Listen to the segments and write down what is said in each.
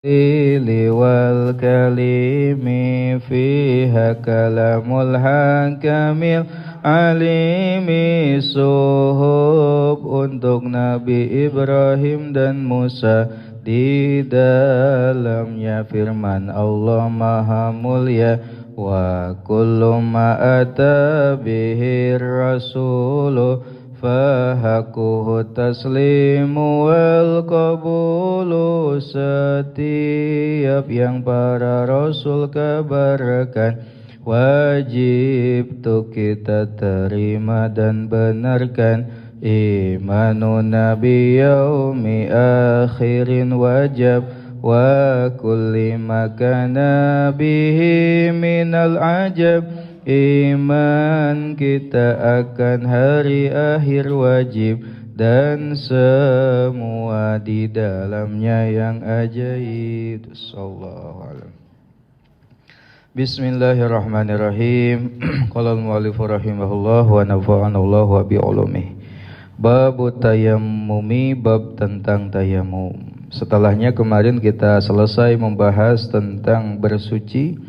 wal kalimi fiha kalamul hakamil alimi suhub untuk Nabi Ibrahim dan Musa. Di dalamnya firman Allah Maha Mulia, wa kullu ma ata bihi rasulu fahakuhu taslimu wal qabulu. Setiap yang para rasul kabarkan wajib tuh kita terima dan benarkan. Imanu nabi yaumi akhirin wajib wa kulli makana bihi minal ajab. Iman kita akan hari akhir wajib dan semua di dalamnya yang ajaib. Sallallahu alaihi. Bismillahirrahmanirrahim. Qala al-mu'allif rahimahullah wa nafa'ana Allah wa bi'ulumihi. Bab tayammumi, bab tentang tayamum. Setelahnya kemarin kita selesai membahas tentang bersuci.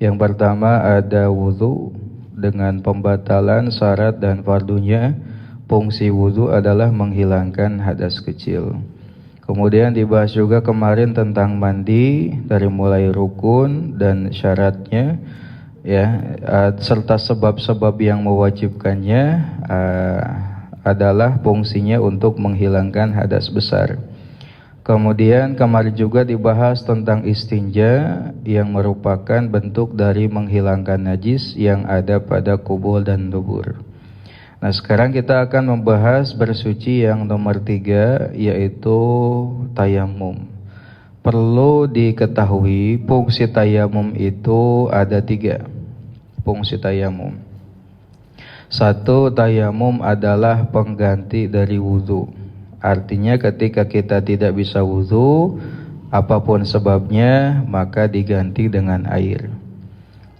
Yang pertama ada wudu dengan pembatalan syarat dan fardunya. Fungsi wudu adalah menghilangkan hadas kecil. Kemudian dibahas juga kemarin tentang mandi dari mulai rukun dan syaratnya, ya, serta sebab-sebab yang mewajibkannya adalah fungsinya untuk menghilangkan hadas besar. Kemudian kemarin juga dibahas tentang istinja yang merupakan bentuk dari menghilangkan najis yang ada pada kubul dan dubur. Nah, sekarang kita akan membahas bersuci yang nomor 3, yaitu tayamum. Perlu diketahui fungsi tayamum itu ada 3 fungsi tayamum. 1, tayamum adalah pengganti dari wudu. Artinya ketika kita tidak bisa wudu, apapun sebabnya, maka diganti dengan air.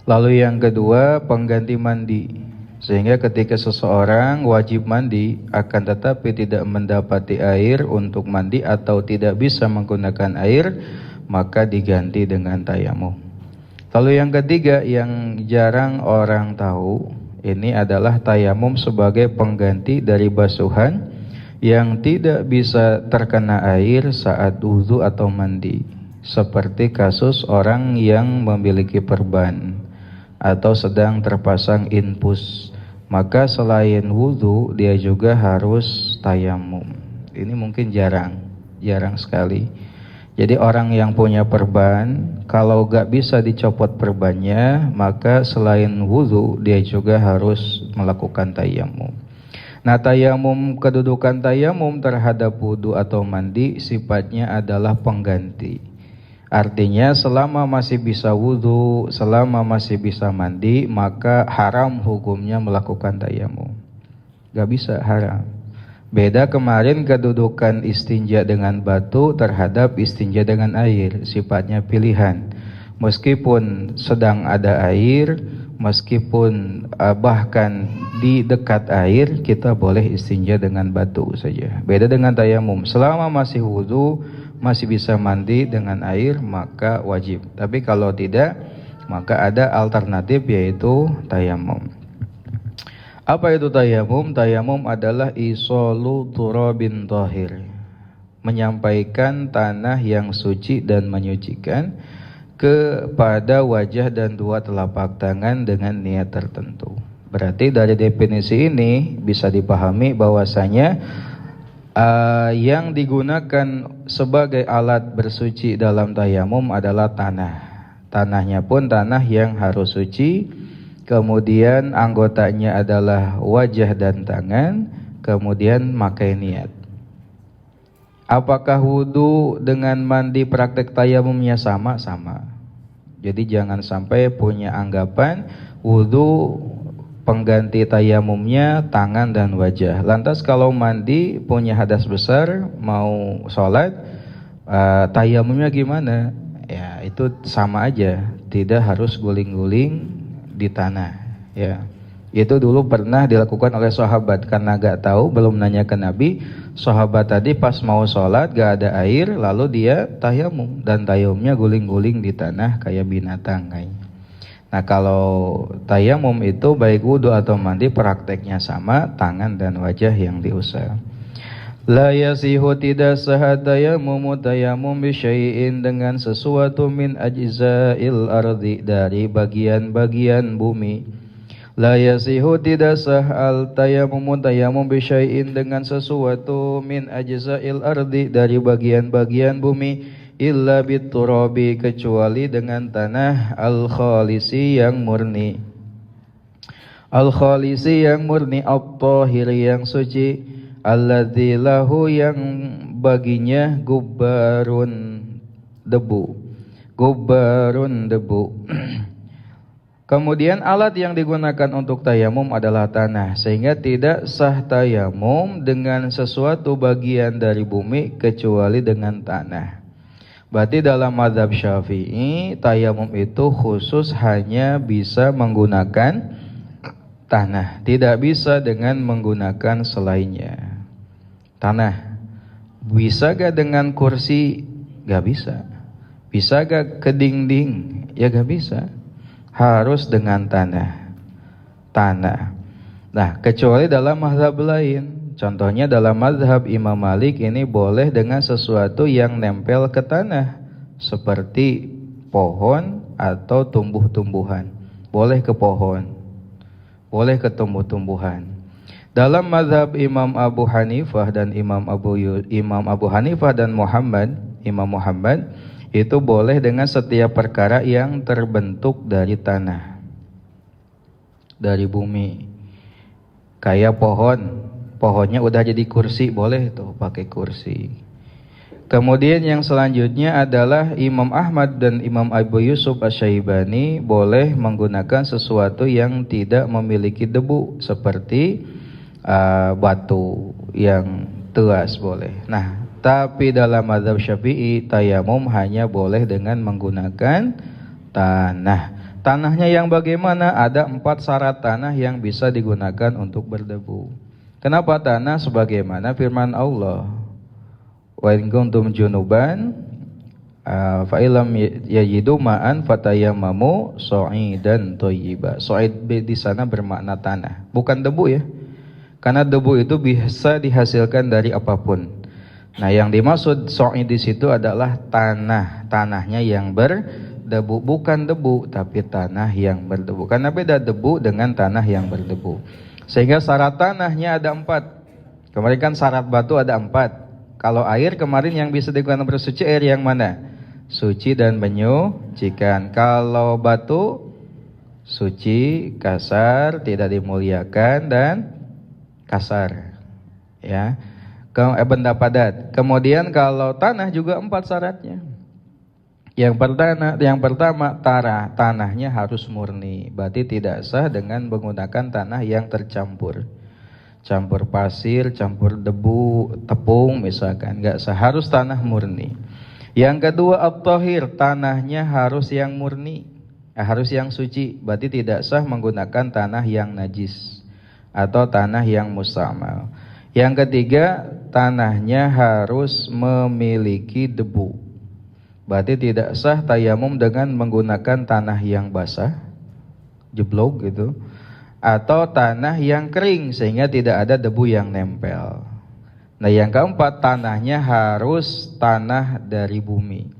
Lalu yang kedua, pengganti mandi. Sehingga ketika seseorang wajib mandi, akan tetapi tidak mendapati air untuk mandi atau tidak bisa menggunakan air, maka diganti dengan tayamum. Lalu yang ketiga, yang jarang orang tahu, ini adalah tayamum sebagai pengganti dari basuhan yang tidak bisa terkena air saat wudu atau mandi, seperti kasus orang yang memiliki perban atau sedang terpasang infus, maka selain wudu dia juga harus tayamum. Ini mungkin jarang sekali. Jadi orang yang punya perban, kalau gak bisa dicopot perbannya, maka selain wudu dia juga harus melakukan tayamum. Nah, tayamum, kedudukan tayamum terhadap wudu atau mandi sifatnya adalah pengganti. Artinya selama masih bisa wudu, selama masih bisa mandi, maka haram hukumnya melakukan tayamum. Gak bisa, haram. Beda kemarin kedudukan istinja dengan batu terhadap istinja dengan air, sifatnya pilihan. Meskipun sedang ada air, meskipun bahkan di dekat air, kita boleh istinja dengan batu saja. Beda dengan tayamum, selama masih wudu, masih bisa mandi dengan air, maka wajib. Tapi kalau tidak, maka ada alternatif, yaitu tayamum. Apa itu tayamum? Tayamum adalah isolu turabin tahir, menyampaikan tanah yang suci dan menyucikan kepada wajah dan 2 telapak tangan dengan niat tertentu. Berarti dari definisi ini bisa dipahami bahwasanya yang digunakan sebagai alat bersuci dalam tayamum adalah tanah. Tanahnya pun tanah yang harus suci. Kemudian anggotanya adalah wajah dan tangan, kemudian makai niat. Apakah wudu dengan mandi praktek tayamumnya sama? Sama. Jadi jangan sampai punya anggapan wudu pengganti tayamumnya tangan dan wajah. Lantas kalau mandi punya hadas besar, mau sholat, tayamumnya gimana? Ya itu sama aja, tidak harus guling-guling di tanah, ya. Itu dulu pernah dilakukan oleh sahabat karena gak tahu, belum nanya ke Nabi. Sahabat tadi pas mau sholat gak ada air, lalu dia tayamum, dan tayamumnya guling-guling di tanah kayak binatang kayak. Nah kalau tayamum itu baik wudu atau mandi prakteknya sama, tangan dan wajah yang diusap. La yasihu tidak sah tayamum bisyai'in dengan sesuatu min ajza'il ardi dari bagian-bagian bumi. La yasihu tidak sah al tayamum bisyai'in dengan sesuatu min ajza'il ardi dari bagian-bagian bumi, illa biturabi kecuali dengan tanah al-khalisi yang murni. Al-khalisi yang murni, at-tahir yang suci, alladzi lahu yang baginya gubbarun debu. Gubbarun debu. Kemudian alat yang digunakan untuk tayamum adalah tanah, sehingga tidak sah tayamum dengan sesuatu bagian dari bumi kecuali dengan tanah. Berarti dalam mazhab Syafi'i tayamum itu khusus hanya bisa menggunakan tanah, tidak bisa dengan menggunakan selainnya. Tanah. Bisa gak dengan kursi? Gak bisa. Bisa gak ke dinding? Ya gak bisa. Harus dengan tanah. Tanah. Nah, kecuali dalam mazhab lain. Contohnya dalam mazhab Imam Malik ini boleh dengan sesuatu yang nempel ke tanah, seperti pohon atau tumbuh-tumbuhan. Boleh ke pohon, boleh ke tumbuh-tumbuhan. Dalam mazhab Imam Abu Hanifah dan Imam Abu Hanifah dan Imam Muhammad itu boleh dengan setiap perkara yang terbentuk dari tanah, dari bumi. Kayak pohonnya udah jadi kursi, boleh tuh pakai kursi. Kemudian yang selanjutnya adalah Imam Ahmad dan Imam Abu Yusuf Asy-Syaibani boleh menggunakan sesuatu yang tidak memiliki debu, seperti batu yang tuas boleh. Nah, tapi dalam mazhab Syafi'i tayamum hanya boleh dengan menggunakan tanah. Tanahnya yang bagaimana? Ada 4 syarat tanah yang bisa digunakan untuk berdebu. Kenapa tanah? Sebagaimana firman Allah, wa in kuntum junuban fa illam yajidu ma'an fatayammamu sa'idan thayyiba. Sa'id di sana bermakna tanah, bukan debu ya. Karena debu itu bisa dihasilkan dari apapun. Nah, yang dimaksud sa'id di situ adalah tanah, tanahnya yang berdebu, bukan debu tapi tanah yang berdebu. Karena beda debu dengan tanah yang berdebu. Sehingga syarat tanahnya ada 4. Kemarin kan syarat batu ada 4. Kalau air kemarin yang bisa digunakan bersuci air yang mana? Suci dan menyucikan. Kalau batu suci, kasar, tidak dimuliakan, dan kasar. Ya. Benda padat. Kemudian kalau tanah juga 4 syaratnya. Yang pertama tanahnya harus murni. Berarti tidak sah dengan menggunakan tanah yang tercampur. Campur pasir, campur debu, tepung misalkan, enggak sah, harus tanah murni. Yang kedua at-tahir, tanahnya harus yang murni, harus yang suci. Berarti tidak sah menggunakan tanah yang najis atau tanah yang mustamal. Yang ketiga, tanahnya harus memiliki debu. Berarti tidak sah tayamum dengan menggunakan tanah yang basah, jeblok gitu, atau tanah yang kering sehingga tidak ada debu yang nempel. Nah, yang keempat, tanahnya harus tanah dari bumi.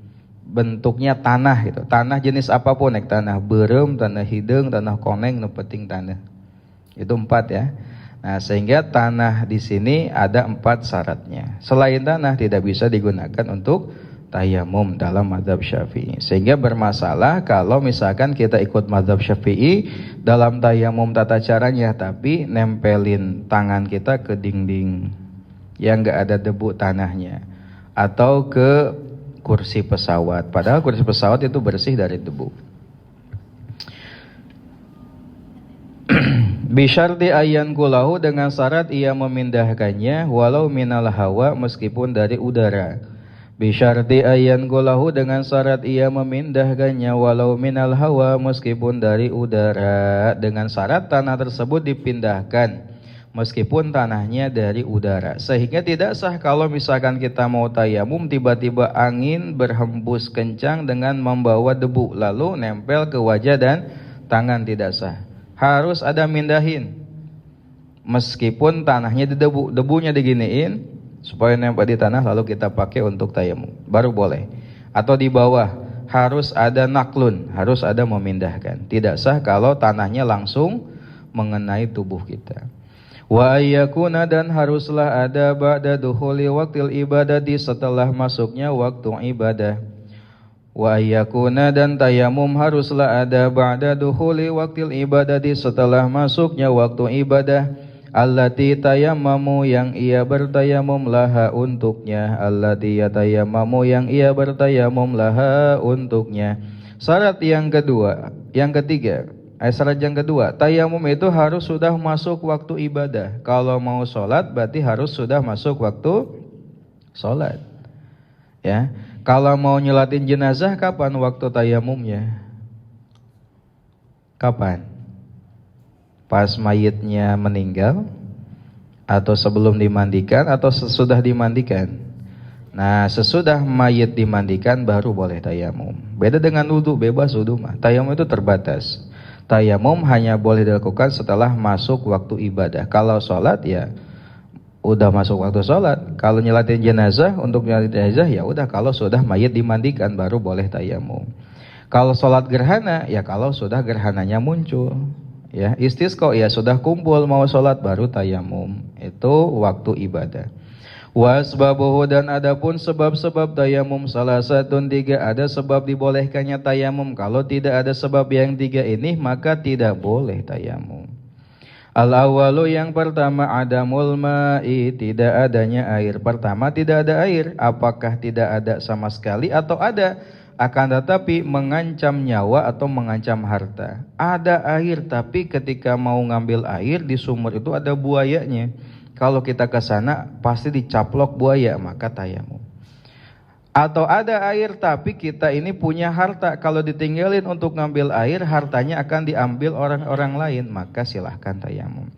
Bentuknya tanah gitu. Tanah jenis apapun, tanah berem, tanah hidung, tanah koneng, nu penting tanah. Itu 4 ya. Nah, sehingga tanah di sini ada 4 syaratnya. Selain tanah tidak bisa digunakan untuk tayamum dalam mazhab Syafi'i. Sehingga bermasalah kalau misalkan kita ikut mazhab Syafi'i dalam tayamum tata caranya, tapi nempelin tangan kita ke dinding yang enggak ada debu tanahnya, atau ke kursi pesawat. Padahal kursi pesawat itu bersih dari debu. Bisyarti ayyan kulahu, dengan syarat ia memindahkannya walau minal hawa, meskipun dari udara. Bisyarti ayan golahu dengan syarat ia memindahkannya walau minal hawa meskipun dari udara, dengan syarat tanah tersebut dipindahkan meskipun tanahnya dari udara. Sehingga tidak sah kalau misalkan kita mau tayamum tiba-tiba angin berhembus kencang dengan membawa debu lalu nempel ke wajah dan tangan, tidak sah. Harus ada mindahin meskipun tanahnya didebu, debunya diginiin supaya nempel di tanah lalu kita pakai untuk tayamum, baru boleh. Atau di bawah harus ada naklun, harus ada memindahkan. Tidak sah kalau tanahnya langsung mengenai tubuh kita. Wa ayyakuna, dan haruslah ada ba'da dukhuli waqtil ibadati, setelah masuknya waktu ibadah. Wa ayyakuna, dan tayamum haruslah ada ba'da dukhuli waqtil ibadati, setelah masuknya waktu ibadah. Allati tayammamu, yang ia bertayamum laha untuknya. Allati yatayammamu, yang ia bertayamum laha untuknya. Syarat yang ketiga, syarat yang kedua, tayamum itu harus sudah masuk waktu ibadah. Kalau mau sholat berarti harus sudah masuk waktu sholat. Ya, kalau mau nyolatin jenazah kapan waktu tayamumnya? Kapan? Pas mayitnya meninggal, atau sebelum dimandikan, atau sesudah dimandikan. Nah, sesudah mayit dimandikan baru boleh tayamum. Beda dengan wudu, bebas wudu mah. Tayamum itu terbatas. Tayamum hanya boleh dilakukan setelah masuk waktu ibadah. Kalau sholat ya udah masuk waktu sholat. Kalau nyolatin jenazah, untuk nyolatin jenazah ya udah kalau sudah mayit dimandikan baru boleh tayamum. Kalau sholat gerhana ya kalau sudah gerhananya muncul. Ya, istisqa ya sudah kumpul mau sholat baru tayamum, itu waktu ibadah. Wasbabuhu, dan adapun sebab-sebab tayamum salah satu tiga, ada sebab dibolehkannya tayamum. Kalau tidak ada sebab yang tiga ini maka tidak boleh tayamum. Al-awwalu, yang pertama, adamul ma'i, tidak adanya air. Pertama tidak ada air, apakah tidak ada sama sekali atau ada akan tetapi mengancam nyawa atau mengancam harta. Ada air tapi ketika mau ngambil air di sumur itu ada buayanya. Kalau kita ke sana pasti dicaplok buaya, maka tayamum. Atau ada air tapi kita ini punya harta, kalau ditinggalin untuk ngambil air hartanya akan diambil orang-orang lain, maka silahkan tayamum.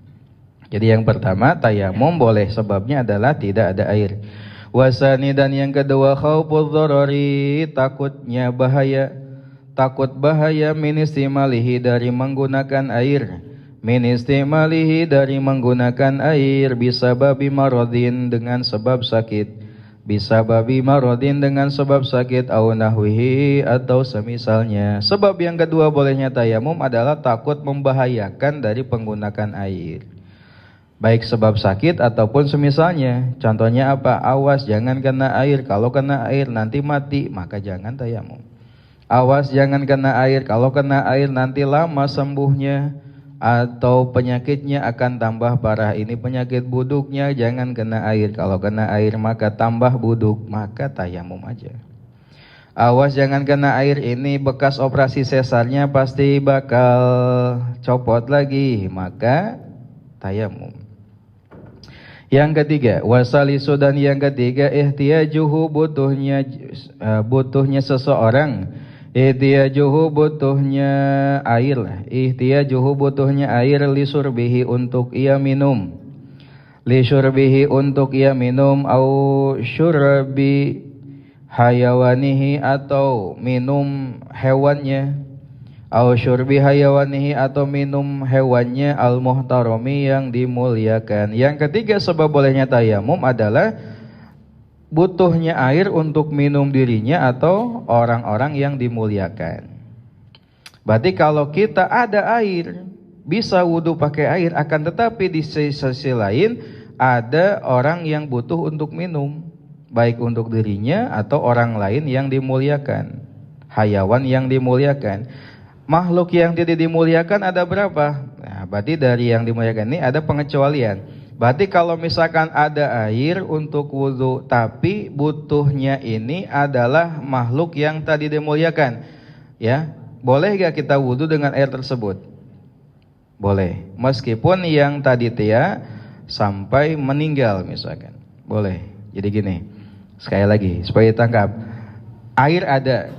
Jadi yang pertama tayamum boleh, sebabnya adalah tidak ada air. Wasani, dan yang kedua khaufudz dzarari, takutnya bahaya, takut bahaya, min istimalihi, dari menggunakan air, min istimalihi, dari menggunakan air, bisababi maradin, dengan sebab sakit, bisababi maradin, dengan sebab sakit, au nahwihi, atau semisalnya. Sebab yang kedua bolehnya tayamum adalah takut membahayakan dari penggunakan air, baik sebab sakit ataupun semisalnya. Contohnya apa? Awas jangan kena air, kalau kena air nanti mati, maka jangan tayamum. Awas jangan kena air, kalau kena air nanti lama sembuhnya, atau penyakitnya akan tambah parah. Ini penyakit buduknya, jangan kena air, kalau kena air maka tambah buduk, maka tayamum aja. Awas jangan kena air, ini bekas operasi sesarnya pasti bakal copot lagi, maka tayamum. Yang ketiga, wasalisu, dan yang ketiga ihtiyajuhu, butuhnya seseorang, ihtiyajuhu, butuhnya air, ihtiyajuhu, butuhnya air, lisurbihi, untuk ia minum, lisurbihi, untuk ia minum, au syurbi hayawanihi, atau minum hewannya, au syurbi hayawanihi, atau minum hewannya, al-muhtarami, yang dimuliakan. Yang ketiga sebab bolehnya tayamum adalah butuhnya air untuk minum dirinya atau orang-orang yang dimuliakan. Berarti kalau kita ada air, bisa wudu pakai air, akan tetapi di sisi lain ada orang yang butuh untuk minum, baik untuk dirinya atau orang lain yang dimuliakan, hayawan yang dimuliakan. Makhluk yang tidak dimuliakan ada berapa? Nah, berarti dari yang dimuliakan ini ada pengecualian. Berarti kalau misalkan ada air untuk wudu, tapi butuhnya ini adalah makhluk yang tadi dimuliakan, ya, boleh gak kita wudu dengan air tersebut? Boleh, meskipun yang tadi sampai meninggal misalkan, boleh. Jadi gini, Sekali lagi supaya ditangkap. Air ada,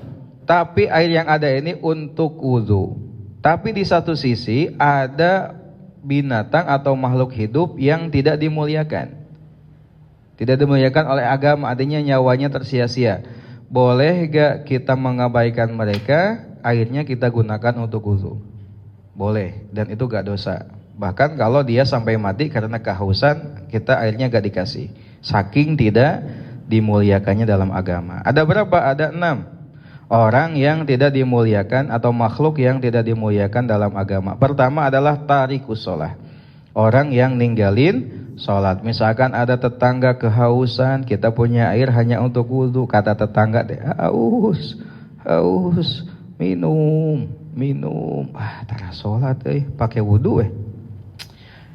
tapi air yang ada ini untuk wudu. Tapi di satu sisi ada binatang atau makhluk hidup yang tidak dimuliakan. Tidak dimuliakan oleh agama, artinya nyawanya tersia-sia. Boleh gak kita mengabaikan mereka, airnya kita gunakan untuk wudu? Boleh, dan itu gak dosa. Bahkan kalau dia sampai mati karena kehausan, kita airnya gak dikasih. Saking tidak dimuliakannya dalam agama. Ada berapa? Ada 6 orang yang tidak dimuliakan atau makhluk yang tidak dimuliakan dalam agama. Pertama adalah tarikus sholah, orang yang ninggalin sholat. Misalkan ada tetangga kehausan, kita punya air hanya untuk wudu, kata tetangga deh, haus, minum, tara sholat pakai wudu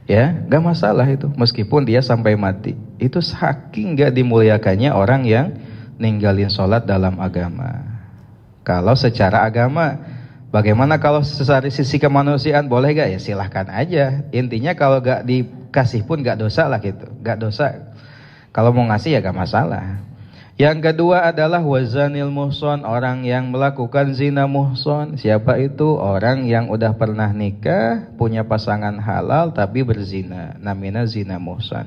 ya, gak masalah itu, meskipun dia sampai mati. Itu saking gak dimuliakannya orang yang ninggalin sholat dalam agama. Kalau secara agama, bagaimana kalau secara sisi kemanusiaan boleh gak? Ya silahkan aja. Intinya kalau gak dikasih pun gak dosa lah gitu, gak dosa. Kalau mau ngasih ya gak masalah. Yang kedua adalah wazanil muhson, orang yang melakukan zina muhson. Siapa itu? Orang yang udah pernah nikah, punya pasangan halal tapi berzina, namanya zina muhson.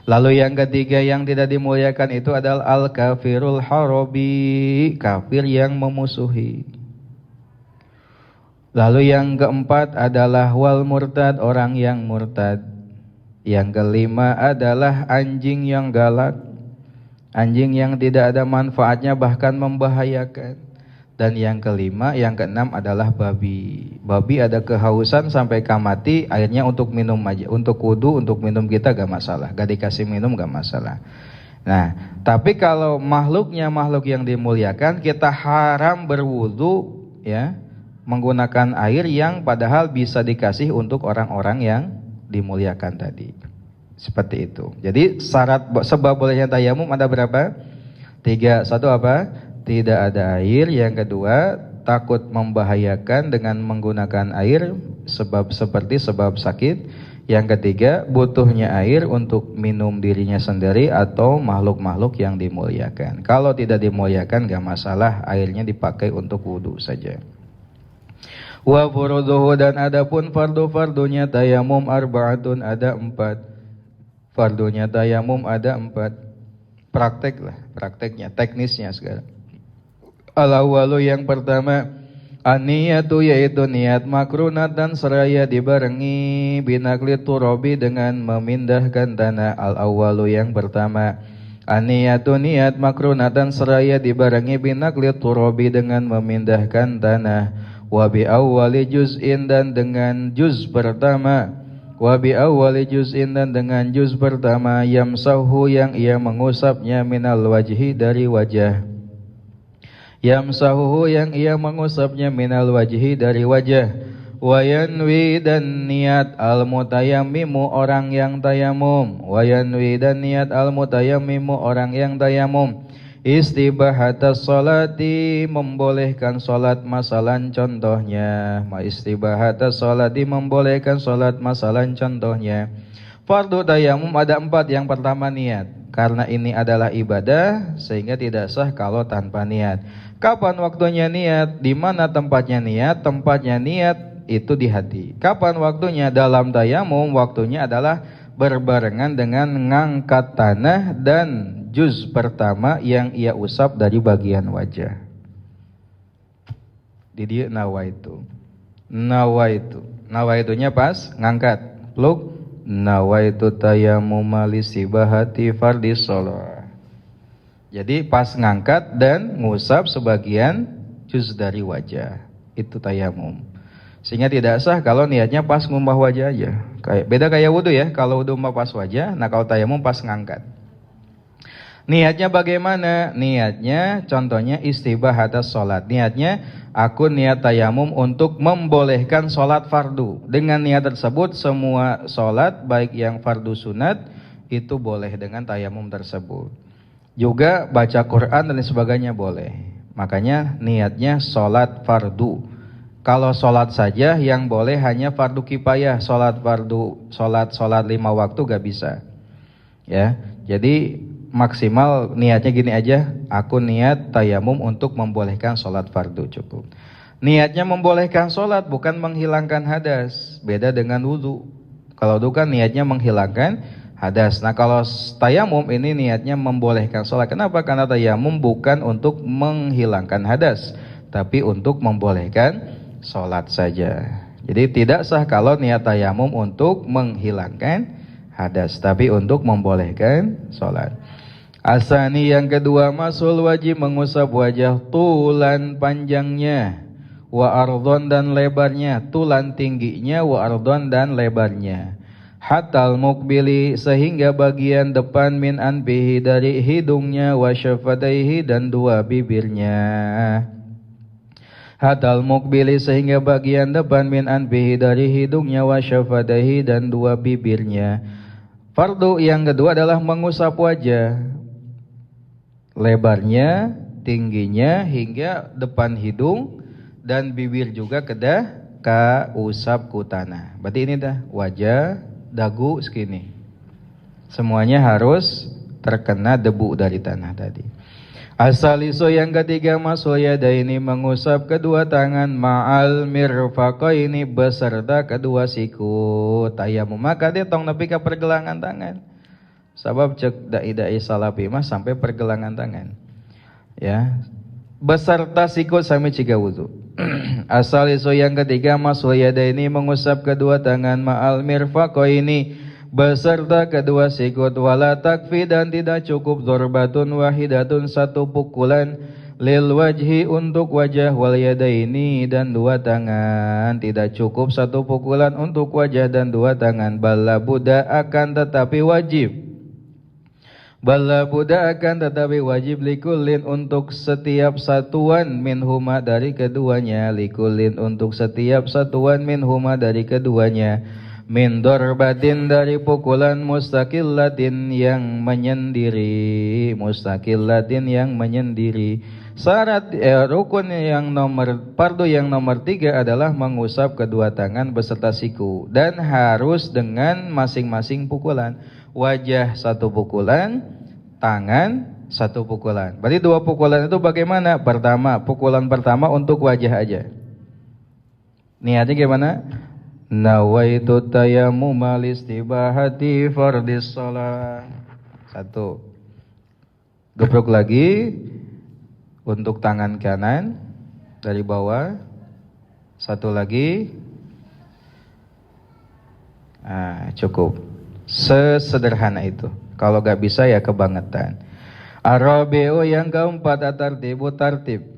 Lalu yang ketiga yang tidak dimuliakan itu adalah al-kafirul harabi, kafir yang memusuhi. Lalu yang keempat adalah wal murtad, orang yang murtad. Yang kelima adalah anjing yang galak, anjing yang tidak ada manfaatnya bahkan membahayakan. Dan yang kelima, yang keenam adalah babi. Babi ada kehausan sampai mati, airnya untuk minum aja, untuk wudu, untuk minum kita gak masalah, gak dikasih minum gak masalah. Nah, tapi kalau makhluknya makhluk yang dimuliakan, kita haram berwudu ya, menggunakan air yang padahal bisa dikasih untuk orang-orang yang dimuliakan tadi. Seperti itu. Jadi syarat sebab bolehnya tayamum ada berapa? 3. Satu apa? Tidak ada air. Yang kedua, takut membahayakan dengan menggunakan air seperti sebab sakit. Yang ketiga, butuhnya air untuk minum dirinya sendiri atau makhluk-makhluk yang dimuliakan. Kalau tidak dimuliakan gak masalah, airnya dipakai untuk wudu saja. Wa furuduhu, dan adapun fardu-fardunya tayamum arba'atun, ada 4. Fardunya tayamum ada 4. Prakteknya, teknisnya sekarang. Al-awwalu, yang pertama, an-niyatu, yaitu niat makrunatan seraya dibarengi binakli turabi, dengan memindahkan tanah. Al-awwalu, yang pertama, an-niyatu, niat makrunatan seraya dibarengi binakli turabi, dengan memindahkan tanah. Wa bi awwali juz'in, dan dengan juz pertama. Wa bi awwali juz'in, dan dengan juz pertama, yamsahu, yang ia mengusapnya, minal wajhi, dari wajah. Yamsahuhu, yang ia mengusapnya, minal wajhi, dari wajah. Wa yanwi, dan niat al-mutayammimu, orang yang tayamum. Wa yanwi, dan niat al-mutayammimu, orang yang tayamum. Istibahatas sholati, membolehkan sholat, masalan contohnya. Istibahatas sholati, membolehkan sholat, masalan contohnya. Fardu tayamum ada 4. Yang pertama niat. Karena ini adalah ibadah, sehingga tidak sah kalau tanpa niat. Kapan waktunya niat? Di mana tempatnya niat? Tempatnya niat itu di hati. Kapan waktunya? Dalam tayamum waktunya adalah berbarengan dengan ngangkat tanah dan juz pertama yang ia usap dari bagian wajah. Di dia nawaitu. Nawaitunya pas ngangkat. Pluk. Nawaitu tayamuma lisibahati fardis shalah. Jadi pas ngangkat dan ngusap sebagian juz dari wajah, itu tayamum. Sehingga tidak sah kalau niatnya pas ngumbah wajah aja. Beda kayak wudu ya, kalau wudu pas wajah, nah kalau tayamum pas ngangkat. Niatnya bagaimana? Niatnya contohnya istibahatas sholat. Niatnya aku niat tayamum untuk membolehkan sholat fardu. Dengan niat tersebut semua sholat baik yang fardu sunat itu boleh dengan tayamum tersebut. Juga baca Quran dan sebagainya boleh. Makanya niatnya sholat fardu. Kalau sholat saja yang boleh hanya fardu kifayah. Sholat 5 waktu gak bisa. Ya, jadi maksimal niatnya gini aja, aku niat tayamum untuk membolehkan sholat fardu, cukup. Niatnya membolehkan sholat, bukan menghilangkan hadas. Beda dengan wudu. Kalau wudu kan niatnya menghilangkan hadas. Nah kalau tayamum ini niatnya membolehkan sholat. Kenapa? Karena tayamum bukan untuk menghilangkan hadas, tapi untuk membolehkan sholat saja. Jadi tidak sah kalau niat tayamum untuk menghilangkan hadas, tapi untuk membolehkan sholat. Asani yang kedua, masul wajib mengusap wajah tulan panjangnya, wa ardhon dan lebarnya, tulan tingginya, wa ardhon dan lebarnya. Hatal mukbili sehingga bagian depan min anfihi dari hidungnya, wa syafataihi dan dua bibirnya. Hatal mukbili sehingga bagian depan min anfihi dari hidungnya, wa syafataihi dan dua bibirnya. Fardu yang kedua adalah mengusap wajah, lebarnya, tingginya hingga depan hidung dan bibir juga kedah ka usap ku tanah. Berarti ini dah wajah, dagu segini. Semuanya harus terkena debu dari tanah tadi. Asaliso yang ketiga, masul yadaini mengusap kedua tangan ma'al mirfaqaini beserta kedua siku. Tayamum maka dia tong nepi ka pergelangan tangan. Sabab cek dai-dai salafi mah sampai pergelangan tangan. Ya. Beserta siku sami ciga wudu. Asaliso yang ketiga, masul yadaini mengusap kedua tangan ma'al mirfaqaini beserta kedua sikut, wala takfi dan tidak cukup dorbatun wahidatun satu pukulan lil wajhi untuk wajah, wal yadaini dan dua tangan, tidak cukup satu pukulan untuk wajah dan dua tangan. Bala buddha akan tetapi wajib, bala buddha akan tetapi wajib likulin untuk setiap satuan minhuma dari keduanya, likulin untuk setiap satuan minhuma dari keduanya, min dorbatin dari pukulan mustaqillatin yang menyendiri, mustaqillatin yang menyendiri. Syarat rukun yang fardu yang nomor 3 adalah mengusap kedua tangan beserta siku dan harus dengan masing-masing pukulan. Wajah satu pukulan, tangan satu pukulan. Berarti dua pukulan itu bagaimana? Pertama, pukulan pertama untuk wajah aja. Niatnya gimana? Nawaitu tayammuma listibahati fardis shalah. Satu. Geprok lagi untuk tangan kanan dari bawah. Satu lagi. Cukup. Sesederhana itu. Kalau gak bisa ya kebangetan. Arabi'u yang keempat, atartibu tartib.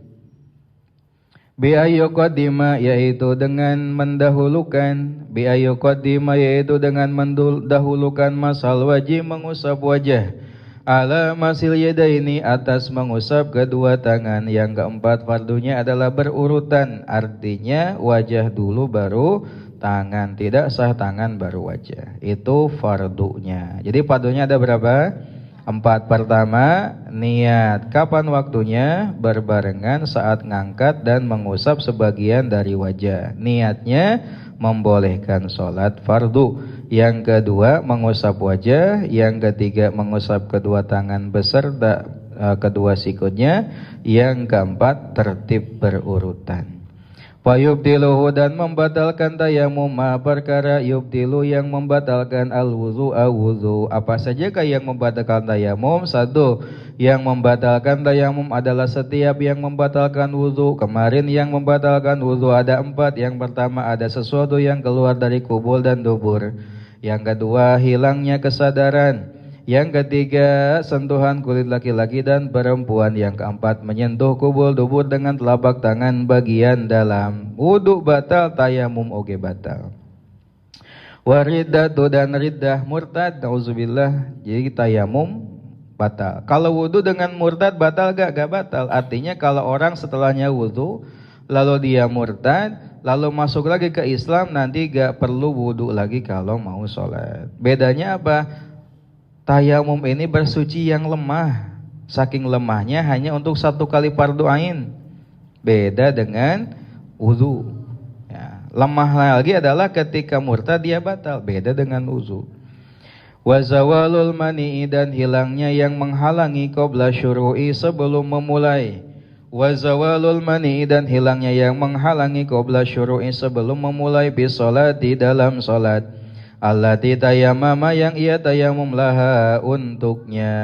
Bi'ayu qadima yaitu dengan mendahulukan, bi'ayu qadima yaitu dengan mendahulukan masal wajib mengusap wajah, ala masil yadaini atas mengusap kedua tangan. Yang keempat fardunya adalah berurutan, artinya wajah dulu baru tangan, tidak sah tangan baru wajah. Itu fardunya. Jadi fardunya ada berapa? 4. Pertama, niat. Kapan waktunya? Berbarengan saat ngangkat dan mengusap sebagian dari wajah. Niatnya membolehkan sholat fardu. Yang kedua, mengusap wajah. Yang ketiga, mengusap kedua tangan beserta kedua sikutnya. Yang keempat, tertib berurutan. Fayubtiluhu dan membatalkan tayamum perkara yubtilu yang membatalkan al-wudu wudu. Apa saja yang membatalkan tayamum? 1. Yang membatalkan tayamum adalah setiap yang membatalkan wudu. Kemarin yang membatalkan wudu ada 4. Yang pertama ada sesuatu yang keluar dari kubul dan dubur. Yang kedua hilangnya kesadaran. Yang ketiga, sentuhan kulit laki-laki dan perempuan. Yang keempat, menyentuh kubul dubur dengan telapak tangan bagian dalam. Wudu batal, tayamum oge batal. Wariddatu dan riddah murtad, nauzubillah. Jadi tayamum batal. Kalau wudu dengan murtad batal gak? Gak batal. Artinya kalau orang setelahnya wudu, lalu dia murtad, lalu masuk lagi ke Islam, nanti gak perlu wudu lagi kalau mau sholat. Bedanya apa? Tayamum ini bersuci yang lemah. Saking lemahnya hanya untuk 1 kali fardu ain. Beda dengan wudu. Ya, lemah lagi adalah ketika murtad dia batal. Beda dengan wudu. Wa zawalul mani'i dan hilangnya yang menghalangi qabla syuru'i sebelum memulai. Wa zawalul mani'i dan hilangnya yang menghalangi qabla syuru'i sebelum memulai bis sholati dalam salat. Allati tayammama yang ia tayamum laha untuknya.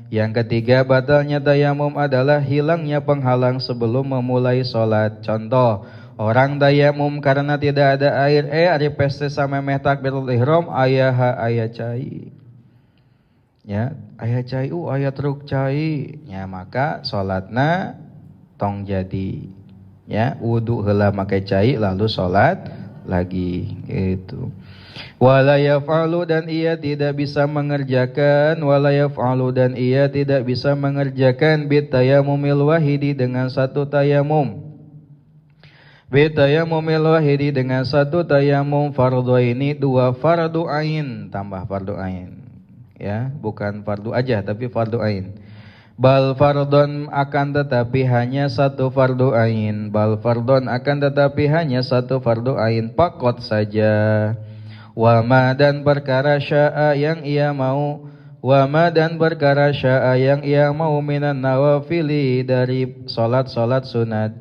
Yang ketiga batalnya tayamum adalah hilangnya penghalang sebelum memulai salat. Contoh, orang tayamum karena tidak ada air, ari peste samemeh takbiratul ihram aya cai. Ya, aya cai aya truk cai. Ya, maka salatna tong jadi. Ya, wudu heula make cai lalu salat lagi gitu. Wala yaf'alu dan ia tidak bisa mengerjakan dan ia tidak bisa mengerjakan bitayamumil wahidi dengan satu tayamum. Bitayamumil wahidi dengan satu tayamum fardhu ini dua fardu ain tambah fardu ain. Ya, bukan fardu aja tapi fardu ain. Bal fardon akan tetapi hanya satu fardu ain. Bal fardon akan tetapi hanya satu fardu ain pakot saja. Wama dan perkara sya'a yang ia mau. Wama dan perkara sya'a yang ia mau minan nawafili dari salat-salat sunat.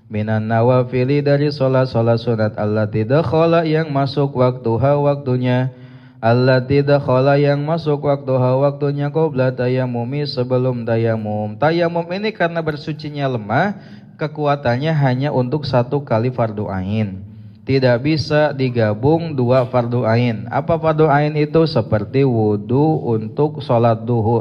Minan nawafili dari salat-salat sunat. Allati dakhala yang masuk waktuha waktunya. Allati dakhala yang masuk waktuha waktunya qabla tayamumi sebelum tayamum. Tayamum ini karena bersucinya lemah, kekuatannya hanya untuk satu kali fardu ain. Tidak bisa digabung dua fardu ain. Apa fardu ain itu? Seperti wudu untuk sholat duhur,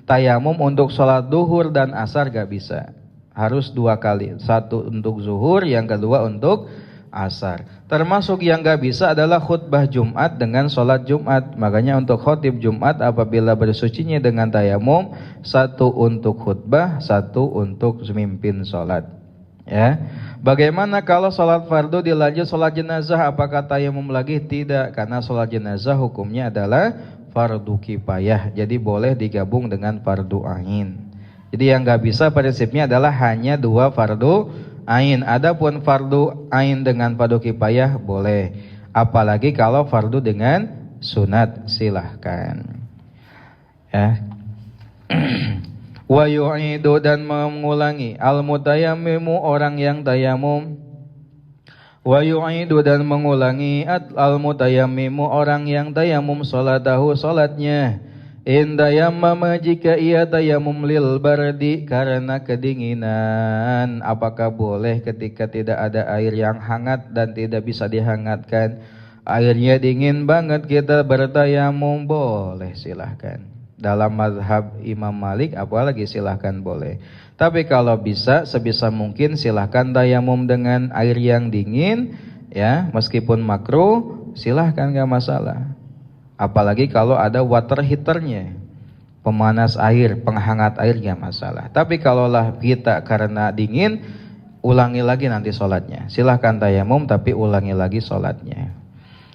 tayamum untuk sholat duhur dan asar gak bisa. Harus dua kali. Satu untuk zuhur, yang kedua untuk asar. Termasuk yang gak bisa adalah khutbah Jumat dengan sholat Jumat. Makanya untuk khotib Jumat apabila bersucinya dengan tayamum, satu untuk khutbah, satu untuk memimpin sholat. Ya, bagaimana kalau sholat fardu dilanjut sholat jenazah? Apakah tayamum lagi? Tidak, karena sholat jenazah hukumnya adalah fardu kifayah. Jadi boleh digabung dengan fardu ain. Jadi yang nggak bisa prinsipnya adalah hanya dua fardu ain. Adapun fardu ain dengan fardu kifayah boleh. Apalagi kalau fardu dengan sunat silahkan. Ya. Wa yu'idu dan mengulangi al-mutayammimu orang yang tayamum. Wa yu'idu dan mengulangi al-mutayammimu orang yang tayamum salatahu salatnya. In tayammama jika ia tayamum lil bardi karena kedinginan. Apakah boleh ketika tidak ada air yang hangat dan tidak bisa dihangatkan? Airnya dingin banget kita bertayamum, boleh silahkan. Dalam mazhab Imam Malik apalagi silahkan boleh. Tapi kalau bisa sebisa mungkin silahkan tayamum dengan air yang dingin, ya meskipun makruh silahkan gak masalah. Apalagi kalau ada water heaternya, pemanas air, penghangat air gak masalah. Tapi kalaulah kita karena dingin, ulangi lagi nanti sholatnya. Silahkan tayamum tapi ulangi lagi sholatnya.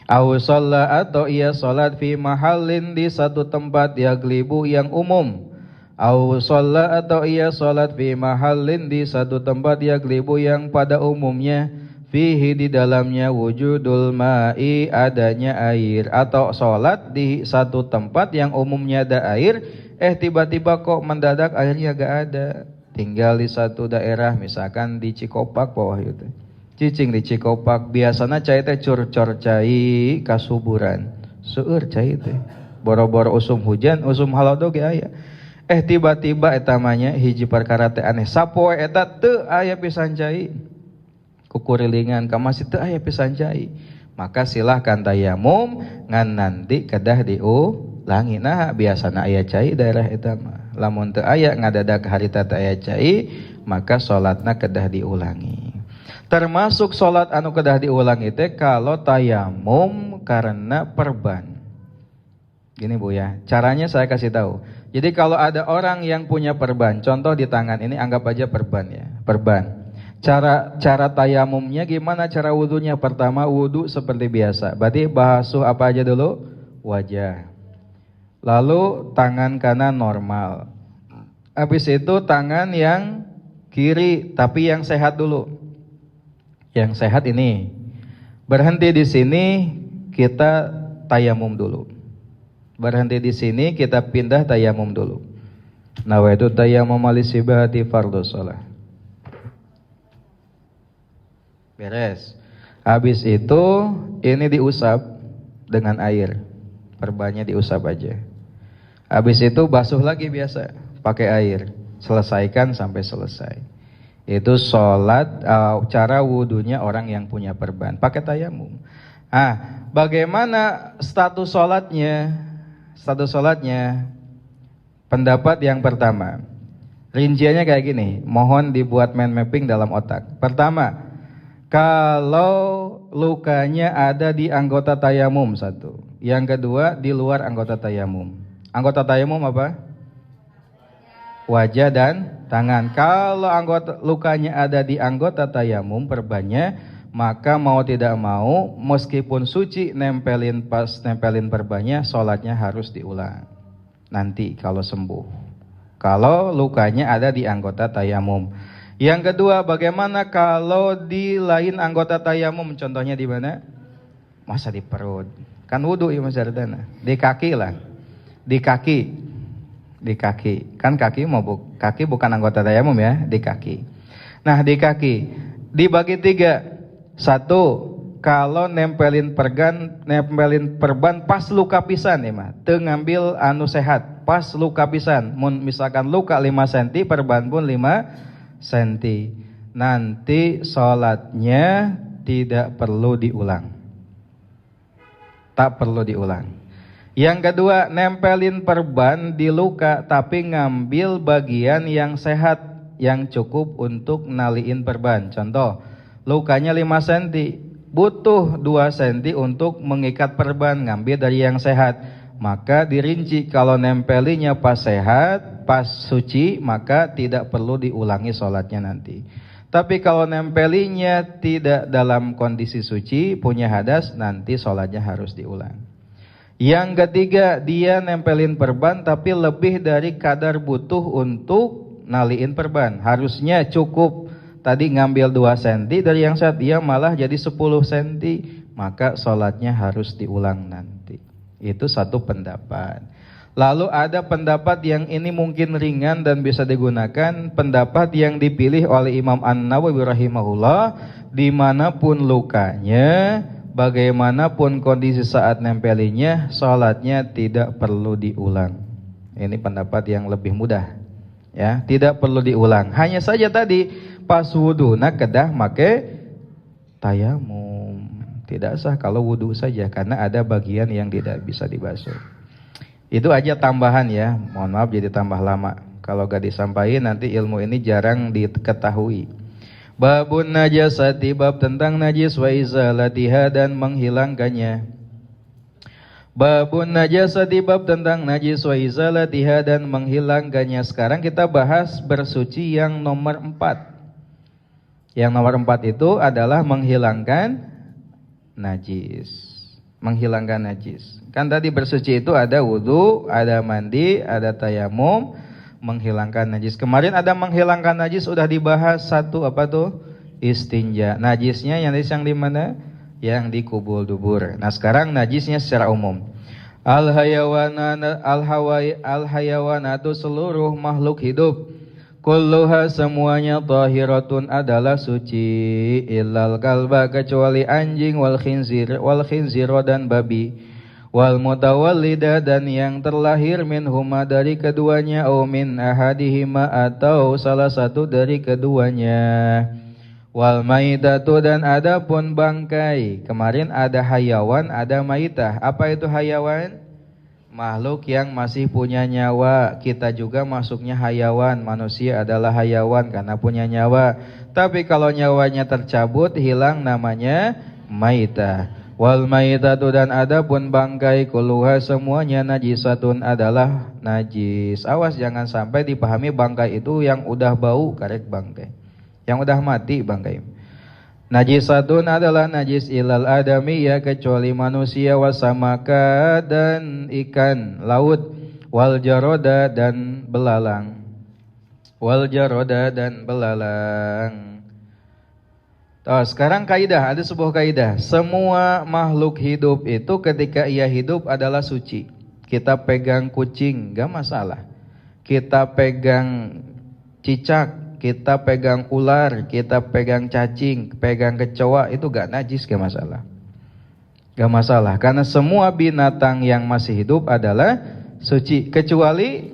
Au shalla atau ia salat fi mahallin di satu tempat yaglibu yang umum. Au shalla atau ia salat fi mahallin di satu tempat yaglibu yang pada umumnya fihi di dalamnya wujudul ma'i adanya air. Atau salat di satu tempat yang umumnya ada air, tiba-tiba kok mendadak airnya gak ada. Tinggal di satu daerah misalkan di Cikopak bawah itu. Cicing di Cikopak biasana cai teh cur-cor cai kasuburan. Seueur cai teh. Boro-boro usum hujan, usum halado ge aya. Tiba-tiba eta manya hiji perkara teh aneh. Sapoe eta teu aya pisan cai. Kukurilingan ka masjid teu aya pisan cai. Maka silahkan tayamum ngan nanti kedah diulangi. Nah, biasana aya cai daerah eta mah. Lamun teu aya ngadadak harita teu aya cai, maka salatna kedah diulangi. Termasuk sholat anu kedah diulangi teh kalau tayamum karena perban. Gini Bu ya, caranya saya kasih tahu. Jadi kalau ada orang yang punya perban, contoh di tangan ini anggap aja perban ya, perban. Cara tayamumnya gimana? Cara wudunya pertama wudu seperti biasa. Berarti basuh apa aja dulu? Wajah. Lalu tangan kanan normal. Habis itu tangan yang kiri tapi yang sehat dulu. Yang sehat ini berhenti di sini, kita tayamum dulu. Berhenti di sini, kita pindah tayamum dulu. Nawaitu tayamum alisibahati fardhu shalah. Beres. Habis itu ini diusap dengan air. Perbannya diusap aja. Habis itu basuh lagi biasa pakai air. Selesaikan sampai selesai. Itu sholat, cara wudunya orang yang punya perban pakai tayamum. Bagaimana status sholatnya? Status sholatnya, pendapat yang pertama, rinciannya kayak gini, mohon dibuat mind mapping dalam otak. Pertama, kalau lukanya ada di anggota tayamum satu. Yang kedua, di luar anggota tayamum. Anggota tayamum apa? Wajah dan tangan. Kalau lukanya ada di anggota tayamum perbannya, maka mau tidak mau meskipun suci nempelin perbannya, sholatnya harus diulang. Nanti kalau sembuh. Kalau lukanya ada di anggota tayamum. Yang kedua, bagaimana kalau di lain anggota tayamum? Contohnya di mana? Masa di perut? Kan wudu ya Mas Ardana. Di kaki lah. Di kaki. Kan kaki bukan anggota tayamum ya, di kaki. Nah, di kaki dibagi 3. 1, kalau nempelin perban pas luka pisan ya mah, teu ngambil anu sehat, pas luka pisan. Misalkan luka 5 cm, perban pun 5 cm. Nanti sholatnya tidak perlu diulang. Tak perlu diulang. Yang kedua, nempelin perban di luka tapi ngambil bagian yang sehat yang cukup untuk naliin perban. Contoh, lukanya 5 cm, butuh 2 cm untuk mengikat perban, ngambil dari yang sehat. Maka dirinci, kalau nempelinya pas sehat, pas suci, maka tidak perlu diulangi sholatnya nanti. Tapi kalau nempelinya tidak dalam kondisi suci, punya hadas, nanti sholatnya harus diulang. Yang ketiga, dia nempelin perban tapi lebih dari kadar butuh untuk naliin perban. Harusnya cukup tadi ngambil 2 cm dari yang sehat, dia malah jadi 10 cm, maka sholatnya harus diulang nanti. Itu satu pendapat. Lalu ada pendapat yang ini mungkin ringan dan bisa digunakan, pendapat yang dipilih oleh Imam An-Nawawi rahimahullah, dimanapun lukanya, bagaimanapun kondisi saat nempelinya, sholatnya tidak perlu diulang. Ini pendapat yang lebih mudah, ya, tidak perlu diulang. Hanya saja tadi pas wudu kedah make tayamum, tidak sah kalau wudu saja karena ada bagian yang tidak bisa dibasuh. Itu aja tambahan ya, mohon maaf jadi tambah lama. Kalau gak disampaikan nanti ilmu ini jarang diketahui. Babun najasati, bab tentang najis, wa izalatiha dan menghilangkannya. Babun najasati, bab tentang najis, wa izalatiha dan menghilangkannya. Sekarang kita bahas bersuci yang nomor 4. Yang nomor 4 itu adalah menghilangkan najis. Menghilangkan najis. Kan tadi bersuci itu ada wudu, ada mandi, ada tayamum, menghilangkan najis. Kemarin ada menghilangkan najis sudah dibahas satu apa tuh? Istinja. Najisnya yang di mana? Yang di kubul dubur. Nah, sekarang najisnya secara umum. Al-hayawanatu seluruh makhluk hidup. Kulluha semuanya tahiratun adalah suci, illal kalba kecuali anjing, wal khinzir dan babi, wal mutawallida dan yang terlahir minhuma dari keduanya, au min ahadihima atau salah satu dari keduanya, wal maitatu dan adapun bangkai. Kemarin ada hayawan, ada maitah. Apa itu hayawan? Makhluk yang masih punya nyawa. Kita juga masuknya hayawan. Manusia adalah hayawan karena punya nyawa. Tapi kalau nyawanya tercabut, hilang, namanya maitah. Wal maitatu dan adapun bangkai, kulluha semuanya najisatun adalah najis. Awas jangan sampai dipahami bangkai itu yang udah bau, karek bangkai. Yang udah mati bangkai. Najisatun adalah najis ilal adami ya kecuali manusia, wasamaka dan ikan laut, wal jaroda dan belalang. Wal jaroda dan belalang. Sekarang kaidah, ada sebuah kaidah. Semua makhluk hidup itu ketika ia hidup adalah suci. kita pegang kucing, gak masalah. Kita pegang cicak, kita pegang ular, kita pegang cacing, pegang kecoa, itu gak najis, gak masalah. Gak masalah, karena semua binatang yang masih hidup adalah suci, kecuali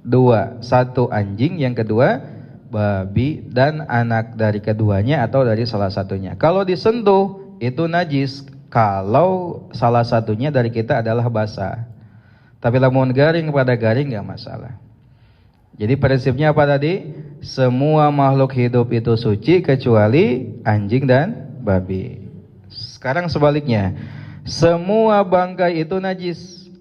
dua. Satu anjing, yang kedua babi, dan anak dari keduanya atau dari salah satunya. Kalau disentuh, itu najis, kalau salah satunya dari kita adalah basah. Tapi lamun garing pada garing gak masalah. Jadi prinsipnya apa tadi? Semua makhluk hidup itu suci kecuali anjing dan babi. Sekarang sebaliknya, semua bangkai itu najis.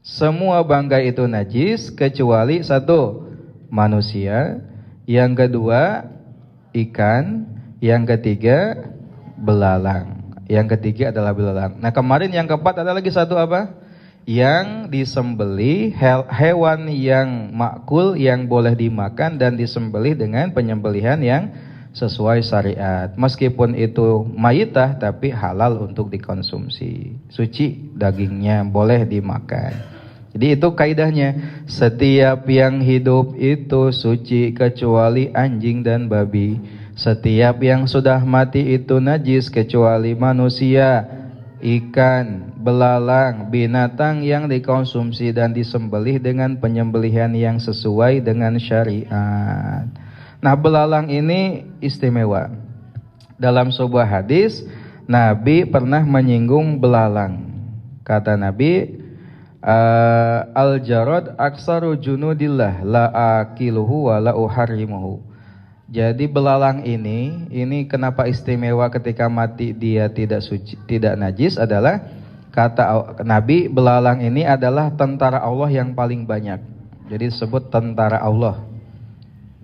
Semua bangkai itu najis kecuali satu, manusia, yang kedua ikan, yang ketiga belalang. Yang ketiga adalah belalang. Nah, kemarin yang keempat ada lagi satu apa? Yang disembelih, hewan yang makul yang boleh dimakan dan disembelih dengan penyembelihan yang sesuai syariat. Meskipun itu mayitah tapi halal untuk dikonsumsi. Suci dagingnya, boleh dimakan. Jadi itu kaidahnya, setiap yang hidup itu suci kecuali anjing dan babi. Setiap yang sudah mati itu najis kecuali manusia, ikan, belalang, binatang yang dikonsumsi dan disembelih dengan penyembelihan yang sesuai dengan syariat. Nah, belalang ini istimewa. Dalam sebuah hadis, Nabi pernah menyinggung belalang. Kata Nabi, al-jarad aksaru junudillah la akiluhu wa la uharrimuhu. Jadi belalang ini kenapa istimewa ketika mati dia tidak suci, tidak najis adalah kata Nabi, belalang ini adalah tentara Allah yang paling banyak. Jadi disebut tentara Allah.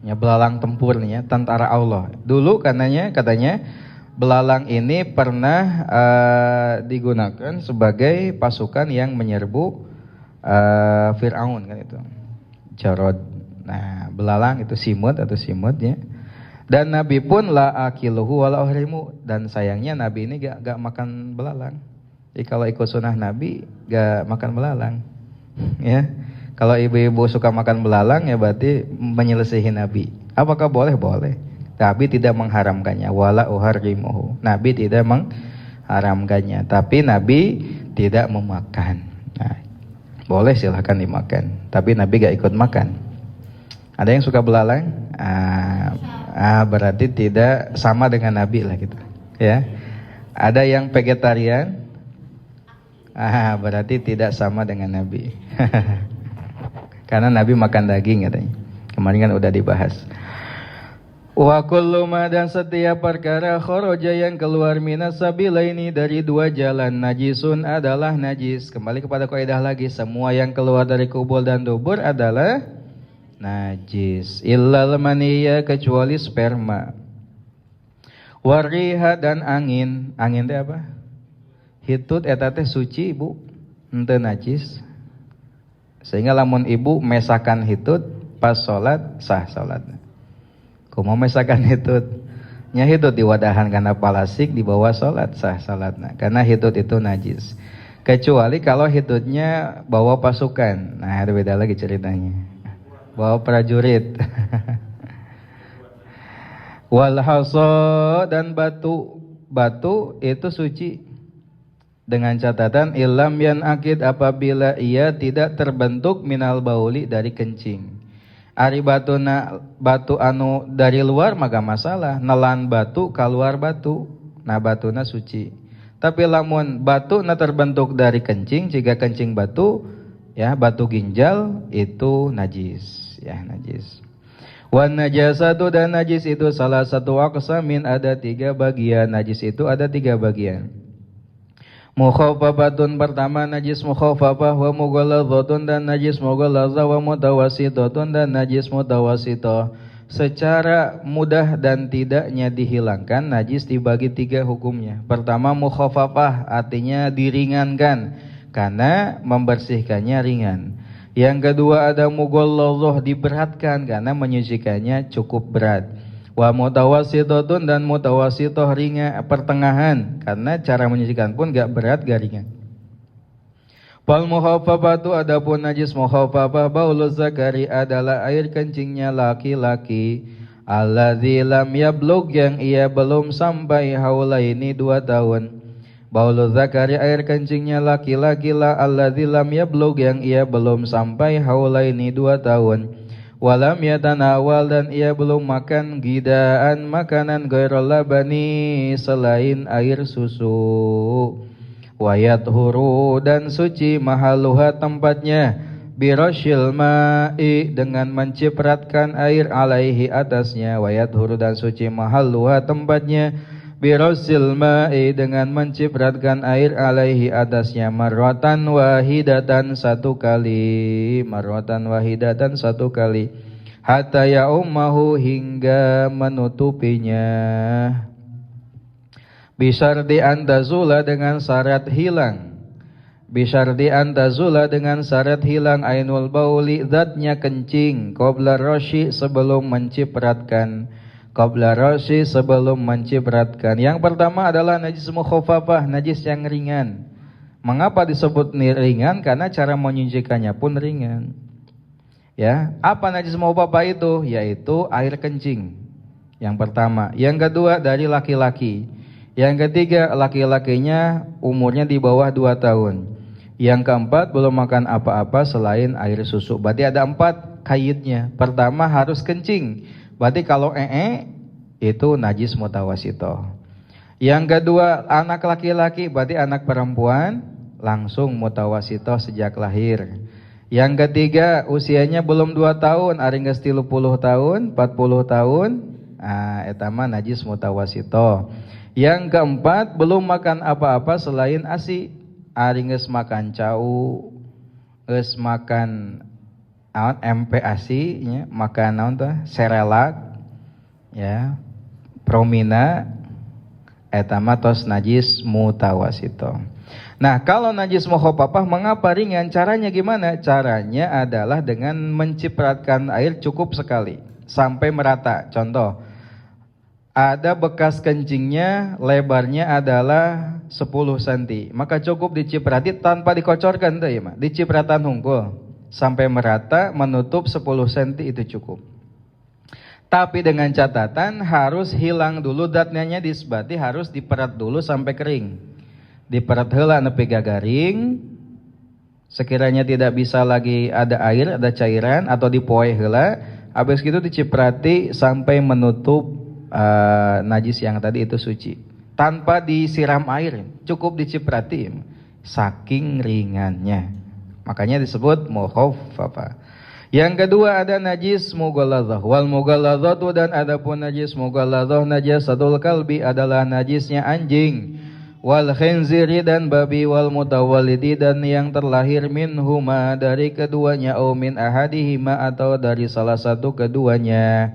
Ya, belalang tempur nih ya, tentara Allah. Dulu katanya belalang ini pernah digunakan sebagai pasukan yang menyerbu Fir'aun kan itu. Jarod. Nah, belalang itu simut atau simut ya. Dan Nabi pun la akiluhu wala uhrimu, dan sayangnya Nabi ini gak makan belalang. Jadi kalau ikut sunnah Nabi gak makan belalang. Ya. Kalau ibu-ibu suka makan belalang ya berarti menyelisihi Nabi. Apakah boleh? Boleh. Nabi tidak mengharamkannya, wala uhrimuhu. Nabi tidak mengharamkannya, tapi Nabi tidak memakan. Nah, boleh silahkan dimakan, tapi Nabi gak ikut makan. Ada yang suka belalang? Berarti tidak sama dengan Nabi lah gitu. Ya. Ada yang vegetarian? Berarti tidak sama dengan Nabi. Karena Nabi makan daging katanya. Kemarin kan udah dibahas. Wa kullu ma, dan setiap perkara kharaja yang keluar minas sabilaini, dari dua jalan, najisun adalah najis. Kembali kepada kaidah lagi, semua yang keluar dari kubul dan dubur adalah najis, illal maniyya, kecuali sperma, wariha, dan angin. Angin itu apa? Hitut eta teh suci ibu, henteu najis. Sehingga lamun ibu mesakan hitut pas salat sah salatna. Kumaha mesakan hitut? Nya hitut diwadahan kana palasik dibawa salat sah salatna. Karena hitut itu najis. Kecuali kalau hitutnya bawa pasukan. Nah, ada beda lagi ceritanya. Bawa prajurit. Wal hasa, dan batu. Batu itu suci dengan catatan ilam yan akid, apabila ia tidak terbentuk minal bauli, dari kencing. Ari batu anu dari luar maka masalah, nelan batu keluar batu, nah batuna suci. Tapi lamun batu na terbentuk dari kencing, jika kencing batu ya, batu ginjal, itu najis. Ya, najis. Wan najasatu, dan najis itu salah satu aqsamin, ada 3 bagian. Najis itu ada 3 bagian. Mukhaffafatun, pertama najis mukhaffafah, wa mughalladhatun, dan najis mughalladhah, wa mutawassithatun, dan najis mutawassithah. Secara mudah dan tidaknya dihilangkan, najis dibagi 3 hukumnya. Pertama mukhaffafah, artinya diringankan karena membersihkannya ringan. Yang kedua ada mughalladhah, diberatkan karena menyucikannya cukup berat. Wa mutawassithatun, dan mutawassithah, ringan pertengahan karena cara menyucikan pun gak berat gak ringan. Fal mukhafafatu adapun najis mukhafafah baulu zakari adalah air kencingnya laki-laki alladzi lam yablugh yang ia belum sampai haulaini 2 tahun. Baulu zakari air kencingnya laki-laki la alladzi lam yablugh yang ia belum sampai haulaini 2 tahun. Walam yatanawal dan ia belum makan gidaan makanan ghairal labani selain air susu. Wayat huru dan suci mahaluha tempatnya biroshil ma'i dengan mencipratkan air alaihi atasnya. Wayat huru dan suci mahaluha tempatnya biroshil ma'i dengan mencipratkan air alaihi atasnya marratan wahidatan 1 kali. Marratan wahidatan 1 kali hatta ya'ummahu hingga menutupinya. Bisyardi antazula dengan syarat hilang. Bisyardi antazula dengan syarat hilang ainul bauli zatnya kencing qabla rasyi sebelum mencipratkan. Qabla rasyi sebelum mencipratkan. Yang pertama adalah najis mukhafafah, najis yang ringan. Mengapa disebut ringan? Karena cara menyucikannya pun ringan. Ya, apa najis mukhafafah itu? Yaitu air kencing. Yang pertama, yang kedua dari laki-laki. Yang ketiga, laki-lakinya umurnya di bawah 2 tahun. Yang keempat, belum makan apa-apa selain air susu. Berarti ada 4 kaidnya. Pertama, harus kencing. Berarti kalau itu najis mutawasito. Yang kedua, anak laki-laki, berarti anak perempuan langsung mutawasito sejak lahir. Yang ketiga, usianya belum 2 tahun, ari geus 30 tahun, 40 tahun, etama najis mutawasito. Yang keempat, belum makan apa-apa selain ASI. Ari geus makan cau, geus makan MPASI nya, makan naon teh? Serelak, ya, Promina, eta mah tos najis mutawasito. Nah, kalau najis mukhafafah mengapa ringan? Caranya gimana? Caranya adalah dengan mencipratkan air cukup sekali sampai merata. Contoh, ada bekas kencingnya, lebarnya adalah 10 cm. Maka cukup diciprati tanpa dikocorkan tuh ya, Mak. Dicipratan hungkul sampai merata menutup 10 cm itu cukup. Tapi dengan catatan harus hilang dulu datnya disbati, harus diperat dulu sampai kering. Diperat heula nepi gagaring. Sekiranya tidak bisa lagi ada air, ada cairan atau dipoe heula, habis gitu diciprati sampai menutup najis yang tadi itu suci tanpa disiram air, cukup diciprati, saking ringannya, makanya disebut mukhafafah. Yang kedua ada najis mughalladhah. Wal mughalladhatu dan adapun najis mughalladhah najasatul kalbi adalah najisnya anjing, wal khinziri dan babi, wal mutawallidi dan yang terlahir minhuma dari keduanya, au min ahadihima atau dari salah satu keduanya.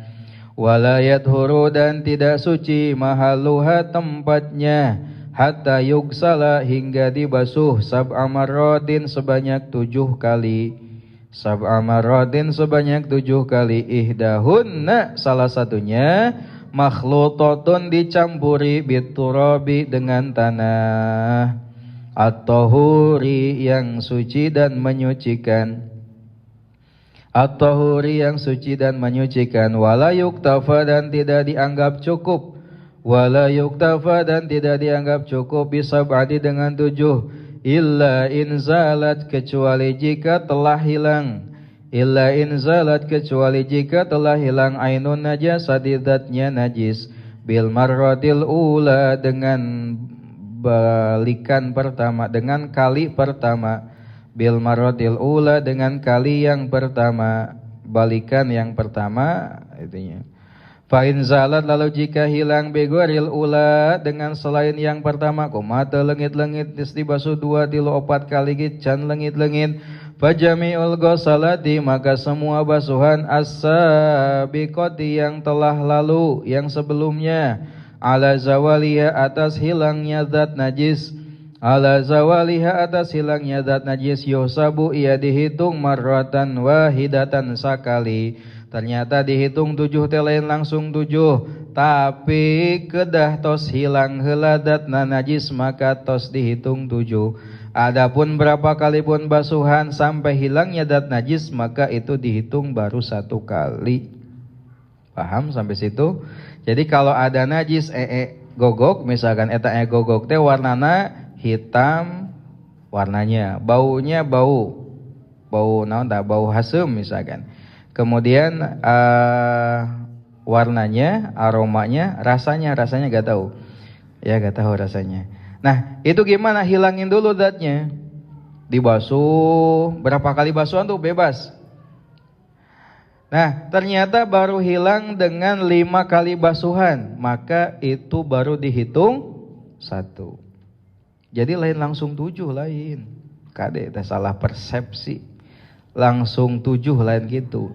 Walayat huru dan tidak suci mahaluha tempatnya hatta yugsala hingga dibasuh sab'a marratin sebanyak 7 kali. Sab'a marratin sebanyak 7 kali. Ihdahunna salah satunya makhlutatun dicampuri biturabi dengan tanah, at-tahuri yang suci dan menyucikan. At-tahuri yang suci dan menyucikan. Wala yuktafa dan tidak dianggap cukup. Wala yuktafa dan tidak dianggap cukup bisab'ati dengan 7. Illa inzalat kecuali jika telah hilang. Illa inzalat kecuali jika telah hilang ainun najasati zatnya najis. Bil marratil ula dengan balikan pertama, dengan kali pertama. Bil marratil ula dengan kali yang pertama, balikan yang pertama itunya. Fa in zalat lalu jika hilang begoril ula dengan selain yang pertama, kumata lengit-lengit dibasuh 2 tilu 4 kali can lengit-lengit. Fajami'ul ghasalati maka semua basuhan as-sabiqati yang telah lalu, yang sebelumnya, ala zawaliha atas hilangnya zat najis. Ala zawaliha atas hilangnya zat najis yusabu ia dihitung marratan wahidatan sakali. Ternyata dihitung 7 lain langsung 7. Tapi kedah tos hilang heula zatna najis maka tos dihitung 7. Adapun berapa kali pun basuhan sampai hilangnya zat najis, maka itu dihitung baru 1 kali. Paham sampai situ? Jadi kalau ada najis gogok, misalkan eta gogok teh warnana hitam, warnanya, baunya bau naon tah, bau hasem misalkan. Kemudian warnanya, aromanya, rasanya gak tahu. Ya gak tahu rasanya. Nah, itu gimana? Hilangin dulu zatnya. Dibasuh, berapa kali basuhan tuh bebas. Nah, ternyata baru hilang dengan 5 kali basuhan, maka itu baru dihitung 1. Jadi lain langsung 7 lain. Kade teh salah persepsi. Langsung 7 lain gitu.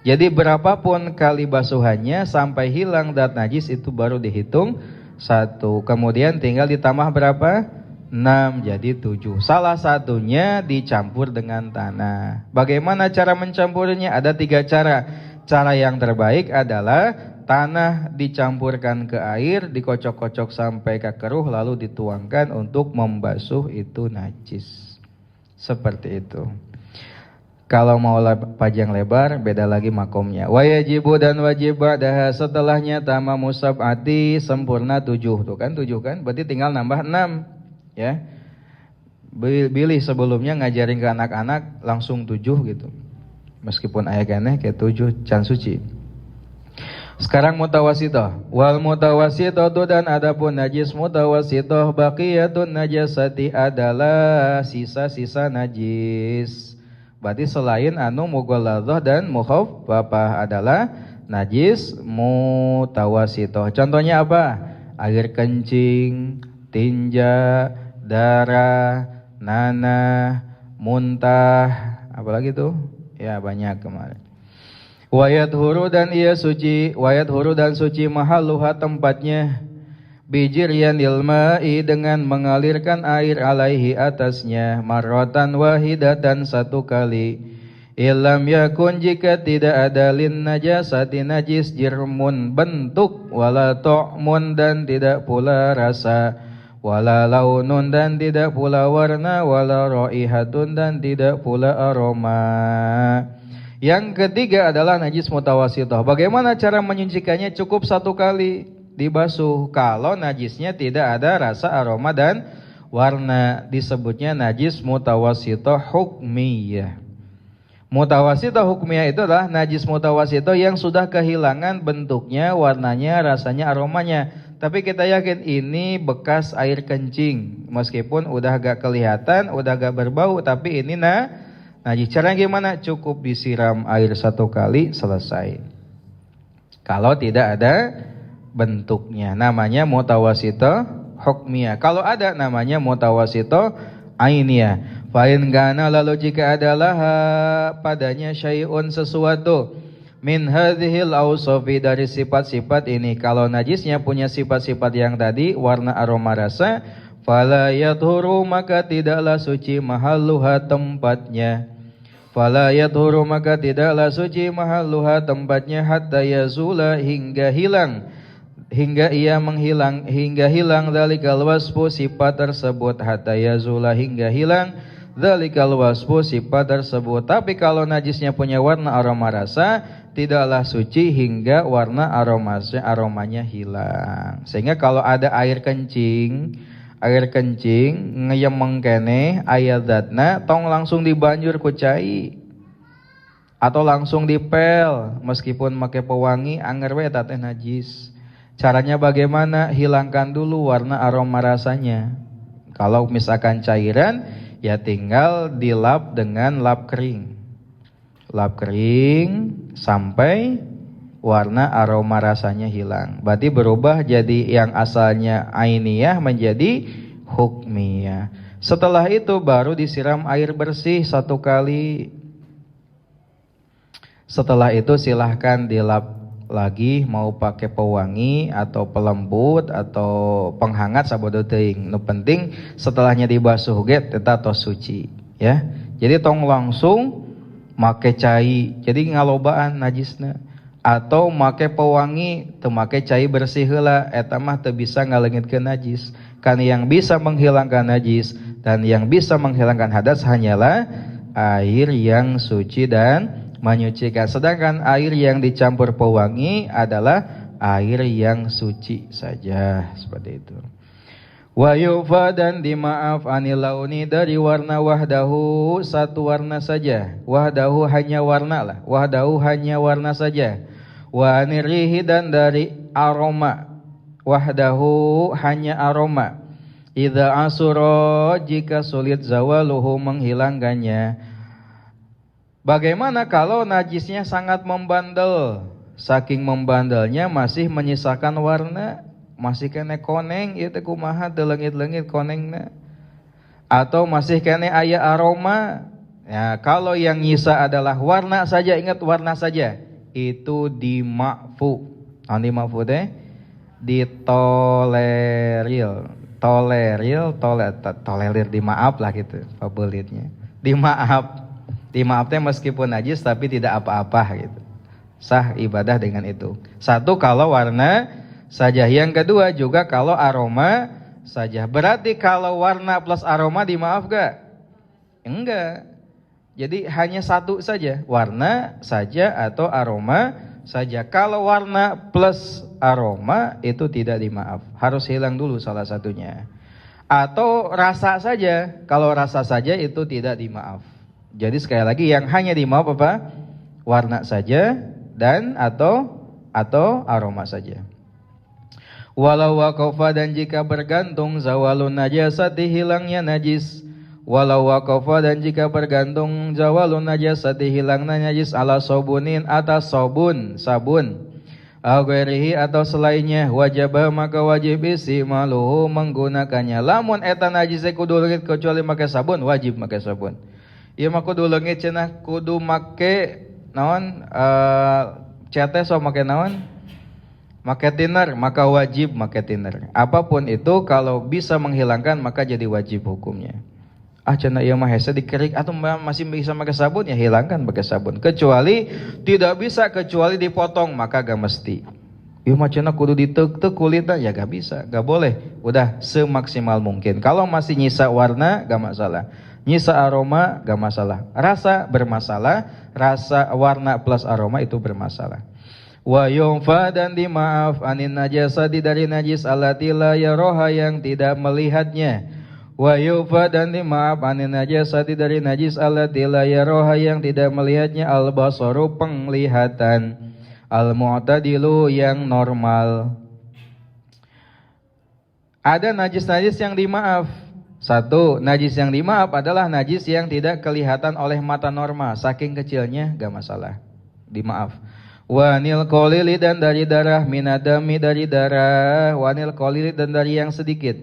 Jadi berapapun kali basuhannya sampai hilang zat najis itu baru dihitung 1. Kemudian tinggal ditambah berapa? 6 jadi 7. Salah satunya dicampur dengan tanah. Bagaimana cara mencampurnya? Ada 3 cara. Cara yang terbaik adalah tanah dicampurkan ke air, dikocok-kocok sampai keruh, lalu dituangkan untuk membasuh itu najis. Seperti itu. Kalau mau panjang lebar, beda lagi makomnya. Wajibu dan wajib ba'daha, setelahnya tama musab'ati sempurna 7. Tuh kan 7 kan? Berarti tinggal nambah 6. Ya. Bilih sebelumnya ngajarin ke anak-anak langsung 7 gitu. Meskipun aya keneh ke 7 can suci. Sekarang mutawasithah. Wal mutawasithatu, dan adapun najis mutawasithah, baqiyatun najasati adalah sisa-sisa najis. Berarti selain anu mughalladhah dan mukhaffafah adalah najis mutawasithah. Contohnya apa? Air kencing, tinja, darah, nanah, muntah, apalagi tuh? Ya banyak kemarin. Wayat huru dan ia suci, wayat huru dan suci mahalluha tempatnya, bijiryanil ma'i dengan mengalirkan air alaihi atasnya, marratan wahidatan 1 kali. Ilam yakun jika tidak ada lin najasati najis jirmun bentuk, wala ta'mun dan tidak pula rasa, wala launun dan tidak pula warna, wala raihatun dan tidak pula aroma. Yang ketiga adalah najis mutawasithah. Bagaimana cara menyucikannya? Cukup 1 kali dibasuh. Kalau najisnya tidak ada rasa, aroma dan warna, disebutnya najis mutawasithah hukmiyah. Mutawasithah hukmiyah itu adalah najis mutawasithah yang sudah kehilangan bentuknya, warnanya, rasanya, aromanya. Tapi kita yakin ini bekas air kencing, meskipun udah gak kelihatan, udah gak berbau, tapi ini najis. Caranya gimana? Cukup disiram air 1 kali, selesai. Kalau tidak ada bentuknya, namanya mutawasithah hukmiyah. Kalau ada, namanya mutawasithah ainiyah. Fa in kana, lalu jika adalah padanya syai'un sesuatu min hadhil awsafi dari sifat-sifat ini. Kalau najisnya punya sifat-sifat yang tadi, warna, aroma, rasa, fala yathuru, maka tidaklah suci mahalluha tempatnya. Fala yathuru, maka tidaklah suci mahalluha tempatnya, hatta yazula, hingga hilang, hingga ia menghilang, hingga hilang dzalikal wasfu sifat tersebut, hatta yazula, hingga hilang dzalikal wasfu sifat tersebut. Tapi kalau najisnya punya warna, aroma, rasa, tidaklah suci hingga warna, aromanya hilang. Sehingga kalau ada air kencing ngeyemeng keneh aya zatna, tong langsung dibanjur ku cai atau langsung dipel, meskipun make pewangi anger we eta teh najis. Caranya bagaimana? Hilangkan dulu warna, aroma, rasanya. Kalau misalkan cairan, ya tinggal dilap dengan lap kering. Lap kering sampai warna, aroma, rasanya hilang. Berarti berubah jadi yang asalnya ainiyah menjadi hukmiyah. Setelah itu baru disiram air bersih 1 kali. Setelah itu silahkan dilap lagi, mau pakai pewangi atau pelembut atau penghangat sabodo teuing. Nu penting setelahnya dibasuh ge eta tos suci, ya. Jadi tong langsung make cai. Jadi ngalobaan najisna. atau make pewangi teu make cai bersih heula, eta mah teu bisa ngaleungitkeun najis. Kan yang bisa menghilangkan najis dan yang bisa menghilangkan hadas hanyalah air yang suci dan menyucikan. Sedangkan air yang dicampur pewangi adalah air yang suci saja, seperti itu. Wa yufa dan dimaaf anil launi dari warna wahdahu, satu warna saja. Wahdahu hanya warna lah. Wahdahu hanya warna saja. Wa anirihi dan dari aroma. Wahdahu hanya aroma. Idza asura jika sulit zawaluhu menghilangkannya. Bagaimana kalau najisnya sangat membandel? Saking membandelnya masih menyisakan warna, masih kene koneng ieu teh kumaha teu leungit-leungit konengna. Atau masih kene aya aroma. Ya, kalau yang nyisa adalah warna saja, ingat warna saja. Itu dima'fu. Dima'fu teh tolerir dimaaf lah gitu pabelitnya. Dimaaf teh meskipun najis tapi tidak apa-apa gitu. Sah ibadah dengan itu. Satu kalau warna saja. Yang kedua juga kalau aroma saja. Berarti kalau warna plus aroma dimaaf gak? Enggak. Jadi hanya satu saja, warna saja atau aroma saja. Kalau warna plus aroma itu tidak dimaaf, harus hilang dulu salah satunya. Atau rasa saja, kalau rasa saja itu tidak dimaaf. Jadi sekali lagi yang hanya dimaaf apa? Warna saja dan atau aroma saja. Walau waqafa dan jika bergantung zawalun najasati hilangnya najis. Walau waqafa dan jika bergantung zawalun najasati hilangnya najis ala sabunin atas sabun au ghairihi atau selainnya wajibah maka wajib isi maluhu menggunakannya. Lamun eta najis kudu leungit kecuali make sabun, wajib make sabun. Ieu mah kudu leungit cenah kudu make naon cete so make naon? Make thinner, maka wajib make thinner. Apapun itu kalau bisa menghilangkan maka jadi wajib hukumnya. Cenah ieu mah hese dikerik atau masih bisa pakai sabun ya hilangkan pakai sabun. Kecuali tidak bisa kecuali dipotong maka gak mesti. Ieu mah cenah kudu diteuk-teuk kulitna ya gak bisa, gak boleh. Udah semaksimal mungkin. Kalau masih nyisa warna gak masalah. Nyisa aroma gak masalah. Rasa bermasalah, rasa warna plus aroma itu bermasalah. Wa yunfa dan dimaaf anin najasati dari najis allati la yaroha yang tidak melihatnya. Wa yufa dan dimaaf anin najasati dari najis allati la yaroha yang tidak melihatnya al-basaru penglihatan al-mu'tadilu yang normal. Ada najis-najis yang dimaaf. Satu, najis yang dimaaf adalah najis yang tidak kelihatan oleh mata normal, saking kecilnya gak masalah, dimaaf. Wanil qalili dan dari darah, minadami dari darah, wanil qalili dan dari yang sedikit.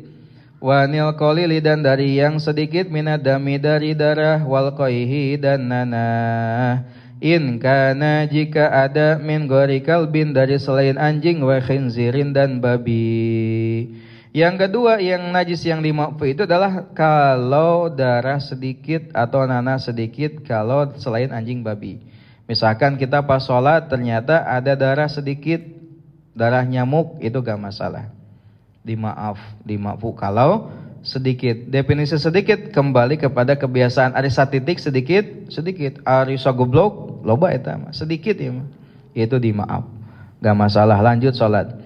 Wanil qalili dan dari yang sedikit, minadami dari darah, wal qaihi dan nanah. In kana jika ada min ghairi kalbin dari selain anjing, wa khinzirin dan babi. Yang kedua yang najis yang dimaaf itu adalah kalau darah sedikit atau nanah sedikit kalau selain anjing babi. Misalkan kita pas sholat ternyata ada darah sedikit, darah nyamuk, itu gak masalah. Dimaafu kalau sedikit. Definisi sedikit kembali kepada kebiasaan. Ada satitik sedikit. Ari sagoblok loba eta mah sedikit ya mah. Itu dimaaf. Gak masalah, lanjut sholat.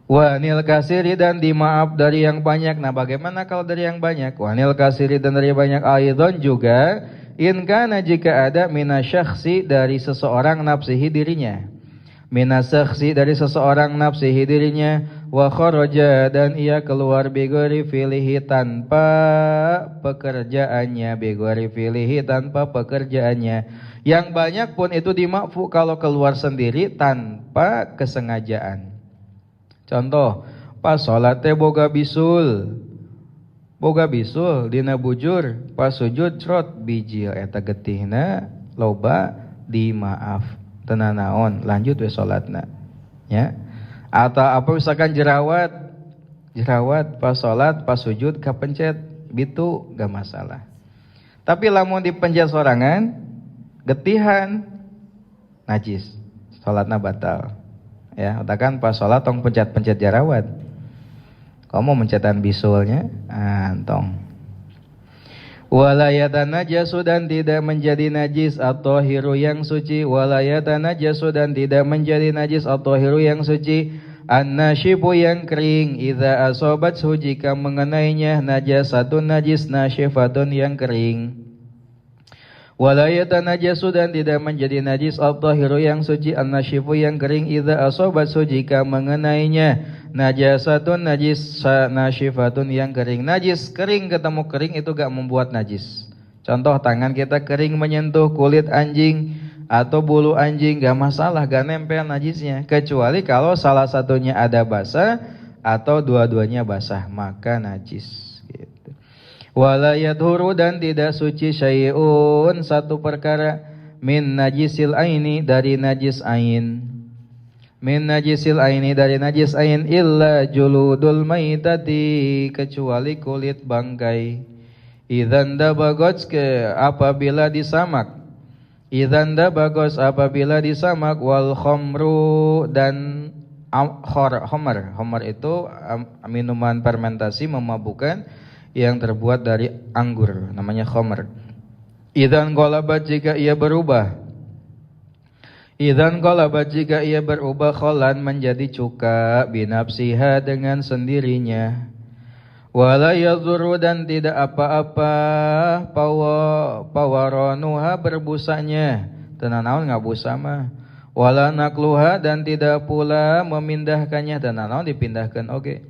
Wanil kasiri dan dimaaf dari yang banyak. Nah bagaimana kalau dari yang banyak? Wanil kasiri dan dari banyak aidon juga. In kana jika ada minasyakhsi dari seseorang nafsihi dirinya. Minasyakhsi dari seseorang nafsihi dirinya. Wa kharaja dan ia keluar bigori filihi tanpa pekerjaannya. Bigori filihi tanpa pekerjaannya. Yang banyak pun itu dimafu kalau keluar sendiri tanpa kesengajaan. Contoh, pas sholat teh boga bisul dina bujur, pas sujud crot bijil eta getihna loba dimaaf tenan naon, lanjut we salatna ya. Atau apa misalkan jerawat pas sholat pas sujud kapencet bitu gak masalah. Tapi lamun dipencet sorangan getihan najis salatna batal. Ya, utakan pas salat tong pencet-pencet jerawat. Kamu mencetan bisulnya, tong. Wala yatanajasu dan tidak menjadi najis atau hiru yang suci. Wala yatanajasu dan tidak menjadi najis atau hiru yang suci. An-nashifu yang kering idza asobathu jika mengenainya najasatun najis nashifatun yang kering. Wala yatanajasu dan tidak menjadi najis at-tahiru yang suci an-nashifu yang kering idza asobathu jika mengenainya najasatun najis nashifatun yang kering. Najis kering ketemu kering itu gak membuat najis. Contoh tangan kita kering menyentuh kulit anjing atau bulu anjing gak masalah, gak nempel najisnya. Kecuali kalau salah satunya ada basah atau dua-duanya basah, maka najis gitu. Wala yadhuru dan tidak suci syai'un satu perkara min najisil aini dari najis ain. Min najisil aini dari najis ain illa juludul maitati kecuali kulit bangkai. Idzan dabagots apabila disamak. Idzan dabagos apabila disamak wal khamru dan khamar itu minuman fermentasi memabukkan yang terbuat dari anggur namanya khamar. Idzan qalabat jika ia berubah. Idzan qalabat jika ia berubah kholan menjadi cuka binafsiha dengan sendirinya. Wala yadhuru dan tidak apa-apa pawaronuha berbusanya tenanaun ngabusa mah. Wala nakluha dan tidak pula memindahkannya tenanaun dipindahkan oge.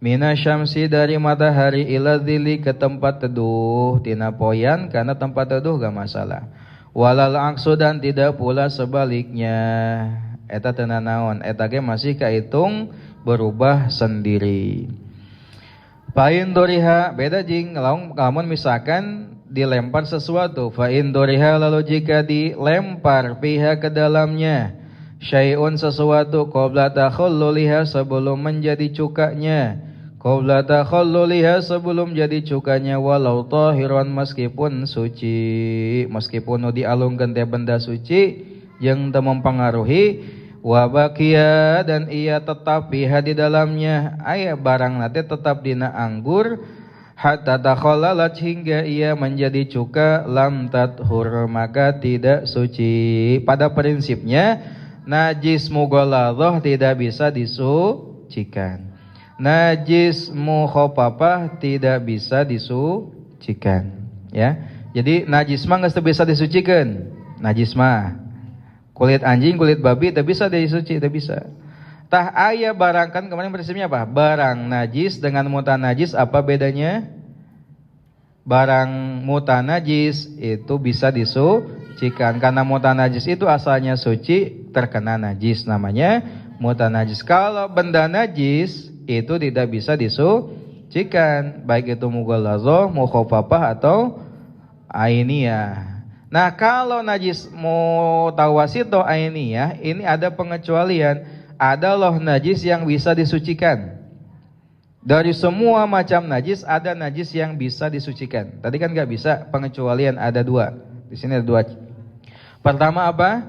Mina syamsi dari matahari ila dhili ke tempat teduh tina poyan karena tempat teduh gak masalah. Walal aksu dan tidak pula sebaliknya. Eta tenanaun eta ge masih kahitung berubah sendiri. Fa'in doriha beda jing lamun misalkan dilempar sesuatu. Fa'in doriha lalu jika dilempar pihak ke dalamnya syai'un sesuatu qabla takhulluliha sebelum menjadi cukanya. Qabla takhulluliha sebelum jadi cukanya walau tahiran meskipun suci, meskipun dialungkeun teh benda suci yang teu mempengaruhi. Wabakia dan ia tetap biha di dalamnya aya barang nate tetap dina anggur hatta takhallalat hingga ia menjadi cuka lam tathur maka tidak suci. Pada prinsipnya najis mughalladhah tidak bisa disucikan. Najis mukhafafah tidak bisa disucikan ya. Jadi najis mah geus teu bisa disucikeun. Najis mah kulit anjing, kulit babi tak bisa disuci, tak bisa. Tah aya barang kan kemarin prinsipnya apa? Barang najis dengan mutanajis apa bedanya? Barang mutanajis itu bisa disucikan karena mutanajis itu asalnya suci terkena najis namanya mutanajis. Kalau benda najis itu tidak bisa disucikan baik itu mughalladhah, mukhafafah atau ainiyah. Nah kalau najis mutawasito ainiyah ini ada pengecualian. Ada loh najis yang bisa disucikan. Dari semua macam najis ada najis yang bisa disucikan. Tadi kan gak bisa, pengecualian ada dua. Di sini ada dua. Pertama apa?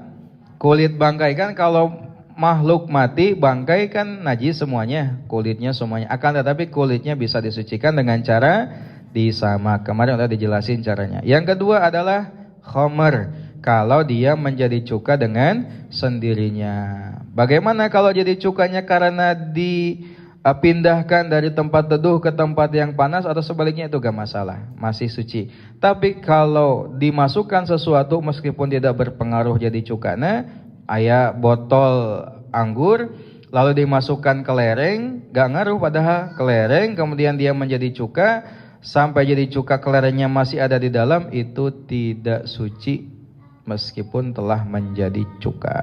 Kulit bangkai kan kalau makhluk mati bangkai kan najis semuanya, kulitnya semuanya. Akan tetapi kulitnya bisa disucikan dengan cara disamak. Kemarin udah dijelasin caranya. Yang kedua adalah khamar, kalau dia menjadi cuka dengan sendirinya. Bagaimana kalau jadi cukanya karena dipindahkan dari tempat teduh ke tempat yang panas atau sebaliknya itu gak masalah, masih suci. Tapi kalau dimasukkan sesuatu meskipun tidak berpengaruh jadi cukana, aya botol anggur lalu dimasukkan ke lereng, gak ngaruh padahal ke lereng, kemudian dia menjadi cuka sampai jadi cuka kelerengnya masih ada di dalam, itu tidak suci meskipun telah menjadi cuka.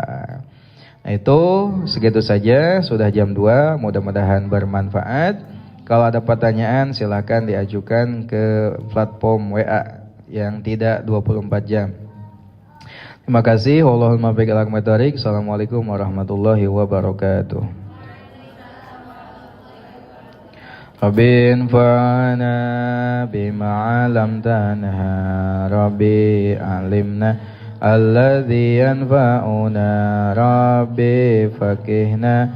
Nah itu segitu saja, sudah jam 2, mudah-mudahan bermanfaat. Kalau ada pertanyaan silakan diajukan ke platform WA yang tidak 24 jam. Terima kasih. Wallahul muwaffiq. Assalamualaikum warahmatullahi wabarakatuh. Rabbin fa'ana bima 'allamtana Rabbi alimna alladzi yanfa'una rabbi fakihna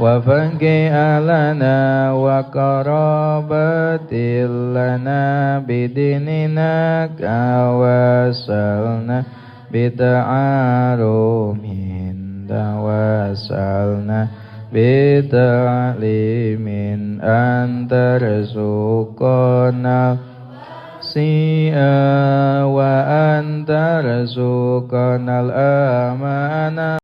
wa faqih alana wa qarabatil lana bidinina kawasalna bita'arumin tawasalna bita'limin antarzuqana si'a wa antarzuqanal amana